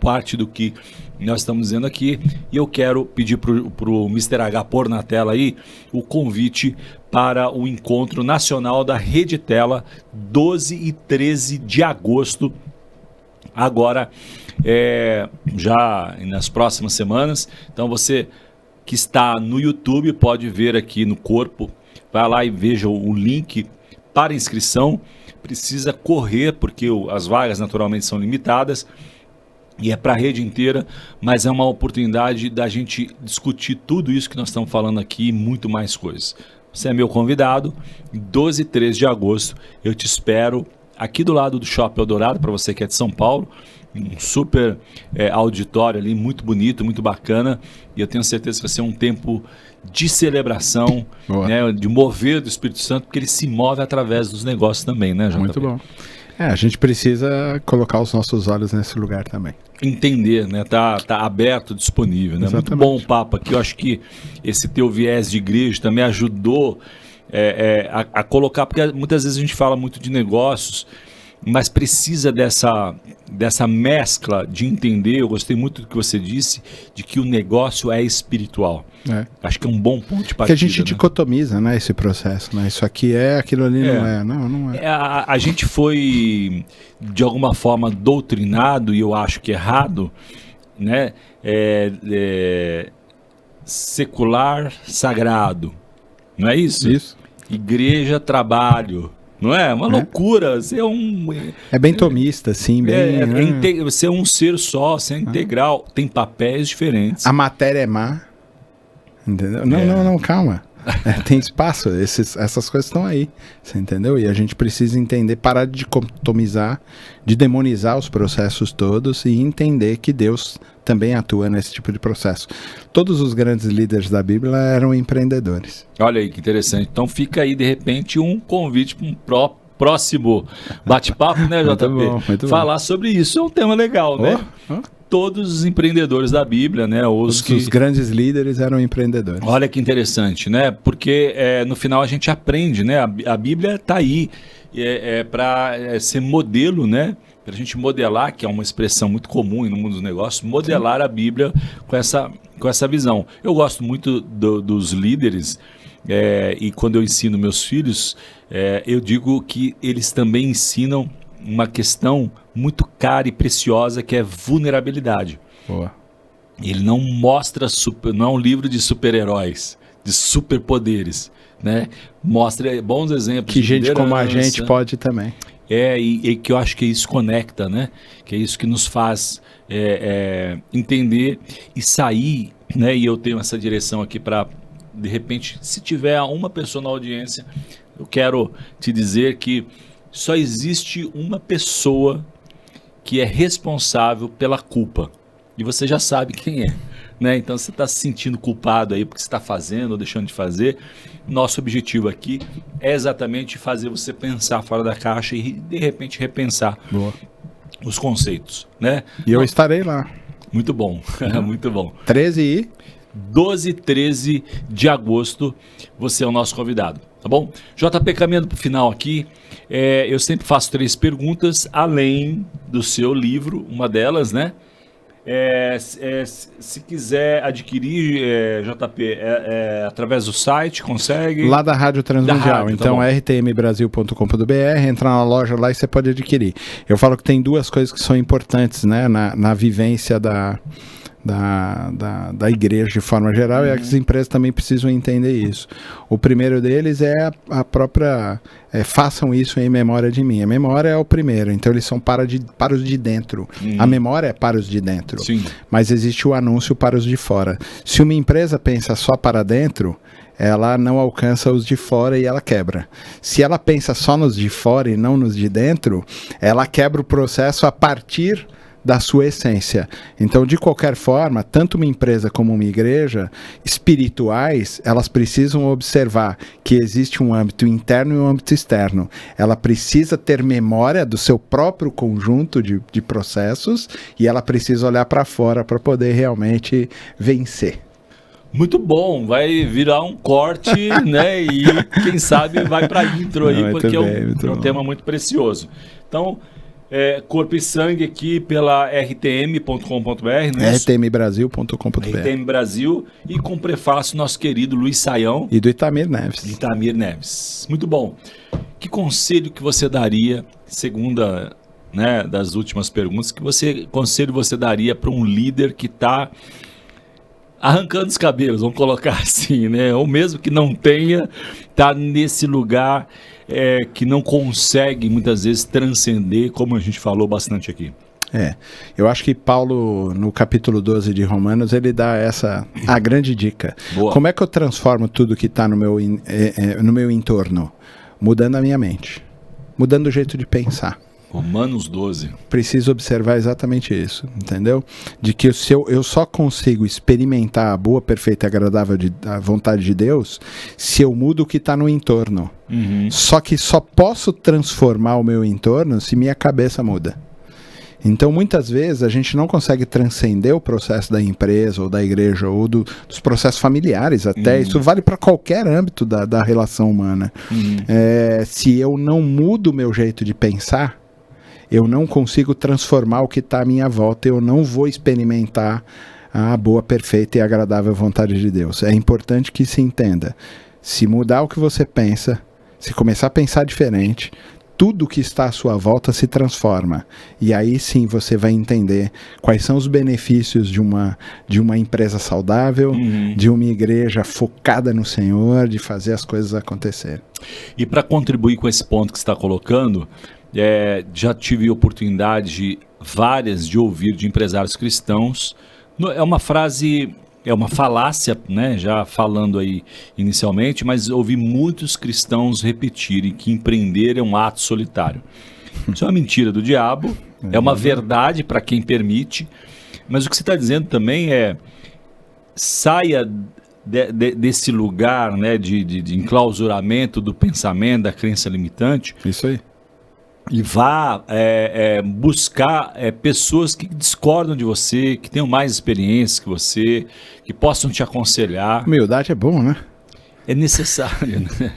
parte do que nós estamos dizendo aqui. E eu quero pedir para o Mr. H pôr na tela aí o convite para o encontro nacional da Rede Tela, 12 e 13 de agosto, agora já nas próximas semanas. Então você que está no YouTube pode ver aqui no corpo, vai lá e veja o link para inscrição. Precisa correr porque as vagas naturalmente são limitadas e é para a rede inteira, mas é uma oportunidade da gente discutir tudo isso que nós estamos falando aqui e muito mais coisas. Você é meu convidado, 12 e 13 de agosto, eu te espero aqui do lado do Shopping Eldorado, para você que é de São Paulo, um super auditório ali, muito bonito, muito bacana, e eu tenho certeza que vai ser um tempo de celebração, né, de mover do Espírito Santo, porque ele se move através dos negócios também, né, JP? Muito bom. A gente precisa colocar os nossos olhos nesse lugar também. Entender, né? Tá aberto, disponível, né? Exatamente. Muito bom o papo aqui. Eu acho que esse teu viés de igreja também ajudou a colocar, porque muitas vezes a gente fala muito de negócios, mas precisa dessa mescla de entender. Eu gostei muito do que você disse, de que o negócio é espiritual. Acho que é um bom ponto de partida. Que a gente dicotomiza, né, esse processo, né? Isso aqui aquilo ali não é. Não é. A gente foi, de alguma forma, doutrinado, e eu acho que errado, né? Secular, sagrado. Não é isso? Isso. Igreja, trabalho. Não é? Uma loucura. Você é bem tomista, assim. Você é um ser só, você é integral. Tem papéis diferentes. A matéria é má. Entendeu? Não, calma. Tem espaço, essas coisas estão aí. Você entendeu? E a gente precisa entender, parar de dicotomizar, de demonizar os processos todos e entender que Deus também atua nesse tipo de processo. Todos os grandes líderes da Bíblia eram empreendedores. Olha aí que interessante. Então fica aí, de repente, um convite para um próximo bate-papo, né, JP? Muito falar sobre isso. É um tema legal, né? Todos os empreendedores da Bíblia, né? Os grandes líderes eram empreendedores. Olha que interessante, né? Porque no final a gente aprende, né? A Bíblia está aí para ser modelo, né? Para a gente modelar, que é uma expressão muito comum no mundo dos negócios, modelar a Bíblia com essa visão. Eu gosto muito dos líderes e quando eu ensino meus filhos, eu digo que eles também ensinam uma questão muito cara e preciosa, que é vulnerabilidade. Boa. Ele não mostra, não é um livro de super-heróis, de superpoderes, né? Mostra bons exemplos. Que gente como a gente pode também. E que eu acho que isso conecta, né? Que é isso que nos faz entender e sair, né? E eu tenho essa direção aqui para, de repente, se tiver uma pessoa na audiência, eu quero te dizer que só existe uma pessoa que é responsável pela culpa. E você já sabe quem é, né? Então você está se sentindo culpado aí porque você está fazendo ou deixando de fazer. Nosso objetivo aqui é exatamente fazer você pensar fora da caixa e de repente repensar os conceitos, né? E eu estarei lá. Muito bom, muito bom. 12 e 13 de agosto, você é o nosso convidado, tá bom? JP, caminhando para o final aqui, eu sempre faço 3 perguntas, além do seu livro, uma delas, né? Se quiser adquirir, JP, através do site, consegue? Lá da Rádio Transmundial. Da rádio, então, rtmbrasil.com.br, entra na loja lá e você pode adquirir. Eu falo que tem duas coisas que são importantes, né, na vivência da igreja de forma geral, e as empresas também precisam entender isso. O primeiro deles é a própria... façam isso em memória de mim. A memória é o primeiro, então eles são para os de dentro. A memória é para os de dentro. Sim. Mas existe o anúncio para os de fora. Se uma empresa pensa só para dentro, ela não alcança os de fora e ela quebra. Se ela pensa só nos de fora e não nos de dentro, ela quebra o processo a partir da sua essência. Então, de qualquer forma, tanto uma empresa como uma igreja, espirituais, elas precisam observar que existe um âmbito interno e um âmbito externo. Ela precisa ter memória do seu próprio conjunto de processos e ela precisa olhar para fora para poder realmente vencer. Muito bom, vai virar um corte, né? E quem sabe vai para a intro aí, porque é um tema muito precioso. Então, Corpo e Sangue aqui pela rtm.com.br, né? rtmbrasil.com.br. RTM Brasil, e com prefácio nosso querido Luiz Saião. E do Itamir Neves. Itamir Neves. Muito bom. Que conselho que você daria, segunda, né, das últimas perguntas, conselho você daria para um líder que está arrancando os cabelos, vamos colocar assim, né? Ou mesmo que não tenha, está nesse lugar que não consegue muitas vezes transcender, como a gente falou bastante aqui. Eu acho que Paulo, no capítulo 12 de Romanos, ele dá a grande dica. Boa. Como é que eu transformo tudo que está no meu entorno? Mudando a minha mente, mudando o jeito de pensar. Romanos 12. Preciso observar exatamente isso, entendeu? De que eu só consigo experimentar a boa, perfeita e agradável a vontade de Deus se eu mudo o que está no entorno. Só que só posso transformar o meu entorno se minha cabeça muda. Então, muitas vezes, a gente não consegue transcender o processo da empresa ou da igreja ou dos processos familiares até. Isso vale para qualquer âmbito da relação humana. Se eu não mudo o meu jeito de pensar, eu não consigo transformar o que está à minha volta, eu não vou experimentar a boa, perfeita e agradável vontade de Deus. É importante que se entenda. Se mudar o que você pensa, se começar a pensar diferente, tudo que está à sua volta se transforma. E aí sim você vai entender quais são os benefícios de uma empresa saudável, de uma igreja focada no Senhor, de fazer as coisas acontecerem. E para contribuir com esse ponto que você está colocando, já tive oportunidade várias de ouvir de empresários cristãos. É uma frase, é uma falácia, né? Já falando aí inicialmente, mas ouvi muitos cristãos repetirem que empreender é um ato solitário. Isso é uma mentira do diabo, é uma verdade para quem permite, mas o que você está dizendo também saia desse lugar, né, de enclausuramento do pensamento, da crença limitante. Isso aí. E vá buscar pessoas que discordam de você, que tenham mais experiência que você, que possam te aconselhar. Humildade é bom, né? É necessário, né?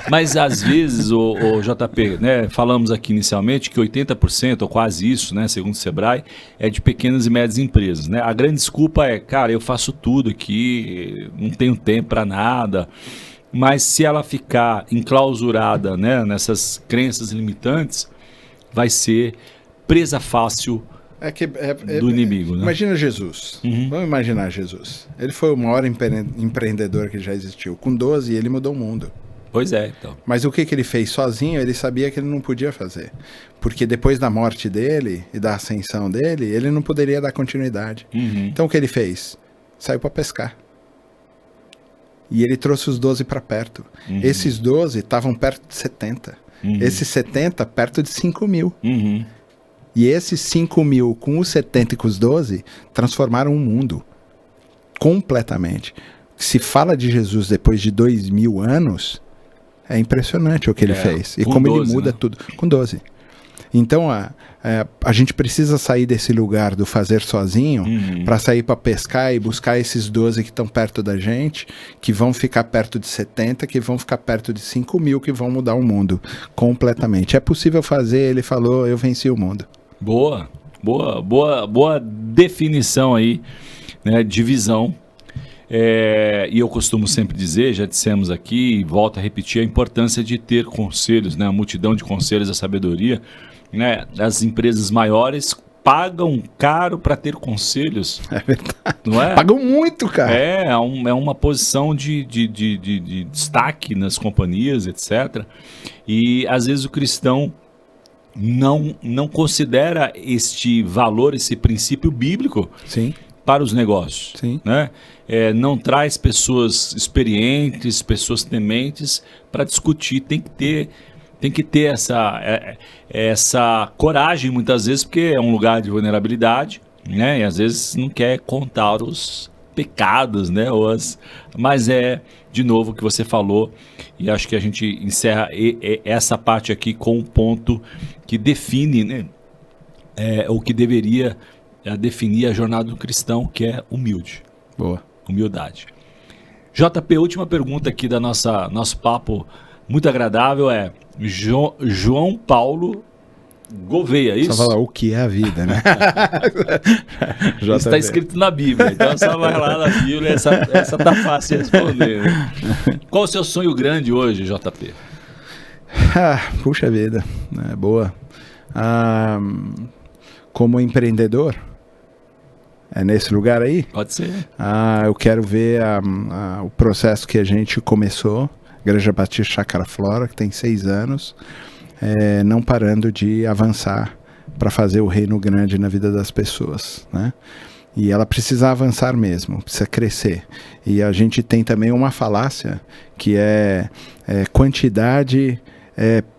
Mas às vezes, o JP, né, falamos aqui inicialmente que 80%, ou quase isso, né, segundo o Sebrae, é de pequenas e médias empresas, né? A grande desculpa é, cara, eu faço tudo aqui, não tenho tempo para nada. Mas se ela ficar enclausurada, né, nessas crenças limitantes, vai ser presa fácil do inimigo. Né? Imagina Jesus. Vamos imaginar Jesus. Ele foi o maior empreendedor que já existiu. Com 12, ele mudou o mundo. Pois é, então. Mas o que ele fez sozinho, ele sabia que ele não podia fazer. Porque depois da morte dele e da ascensão dele, ele não poderia dar continuidade. Então o que ele fez? Saiu para pescar. E ele trouxe os 12 para perto. Esses 12 estavam perto de 70. Esses 70 perto de 5 mil. E esses 5 mil com os 70 e com os 12 transformaram o mundo. Completamente. Se fala de Jesus depois de 2000 anos, é impressionante o que ele fez. E como 12, ele muda, né? Tudo. Com 12. Então, a gente precisa sair desse lugar do fazer sozinho para sair para pescar e buscar esses 12 que estão perto da gente, que vão ficar perto de 70, que vão ficar perto de 5 mil, que vão mudar o mundo completamente. É possível fazer, ele falou, eu venci o mundo. Boa, Boa definição aí, né, de visão. E eu costumo sempre dizer, já dissemos aqui e volto a repetir, a importância de ter conselhos, né, a multidão de conselhos, a sabedoria, né, as empresas maiores pagam caro para ter conselhos. É verdade. Não é? Pagam muito, cara. É uma posição de destaque nas companhias, etc. E às vezes o cristão não considera este valor, esse princípio bíblico, Sim. para os negócios. Sim. Né? Não traz pessoas experientes, pessoas tementes para discutir. Tem que ter essa coragem muitas vezes, porque é um lugar de vulnerabilidade, né? E às vezes não quer contar os pecados, né? Mas de novo, o que você falou, e acho que a gente encerra essa parte aqui com um ponto que define, né, o que deveria definir a jornada do cristão, que é humilde. Boa. Humildade. JP, última pergunta aqui da nosso papo muito agradável João Paulo Gouveia, isso? Só falar o que é a vida, né? Isso está escrito na Bíblia, então só vai lá na Bíblia, essa tá fácil de responder. Né? Qual o seu sonho grande hoje, JP? Puxa vida, boa. Como empreendedor, é nesse lugar aí? Pode ser. Eu quero ver o processo que a gente começou, Igreja Batista Chácara Flora, que tem 6 anos, não parando de avançar para fazer o reino grande na vida das pessoas, né? E ela precisa avançar mesmo, precisa crescer. E a gente tem também uma falácia, que é quantidade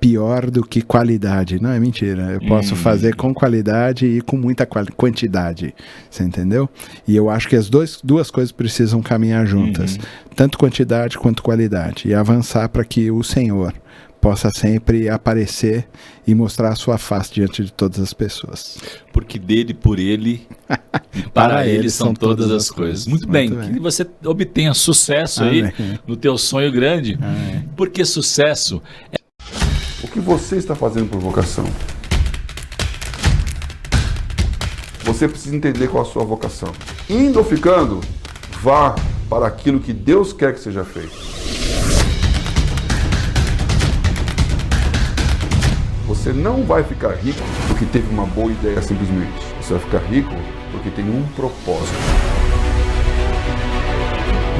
pior do que qualidade. Não, é mentira. Eu posso fazer com qualidade e com muita quantidade. Você entendeu? E eu acho que as duas coisas precisam caminhar juntas. Tanto quantidade quanto qualidade. E avançar para que o Senhor possa sempre aparecer e mostrar a sua face diante de todas as pessoas. Porque dele, por ele, e para ele são todas as coisas. Muito bem. Que você obtenha sucesso aí no teu sonho grande. Porque sucesso O que você está fazendo por vocação? Você precisa entender qual a sua vocação. Indo ou ficando, vá para aquilo que Deus quer que seja feito. Você não vai ficar rico porque teve uma boa ideia simplesmente. Você vai ficar rico porque tem um propósito.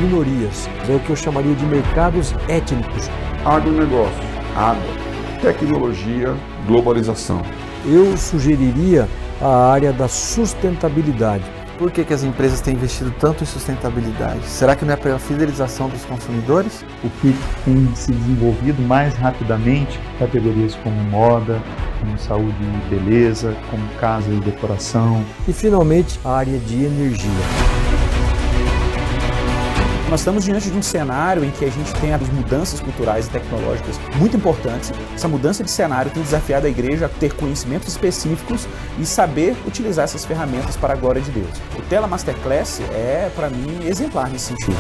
Minorias, é o que eu chamaria de mercados étnicos. Agronegócio, água. Tecnologia, globalização. Eu sugeriria a área da sustentabilidade. Por que as empresas têm investido tanto em sustentabilidade? Será que não é pela fidelização dos consumidores? O que tem se desenvolvido mais rapidamente, categorias como moda, como saúde e beleza, como casa e decoração. E finalmente a área de energia. Nós estamos diante de um cenário em que a gente tem as mudanças culturais e tecnológicas muito importantes. Essa mudança de cenário tem desafiado a igreja a ter conhecimentos específicos e saber utilizar essas ferramentas para a glória de Deus. O Tela Masterclass é, para mim, exemplar nesse sentido.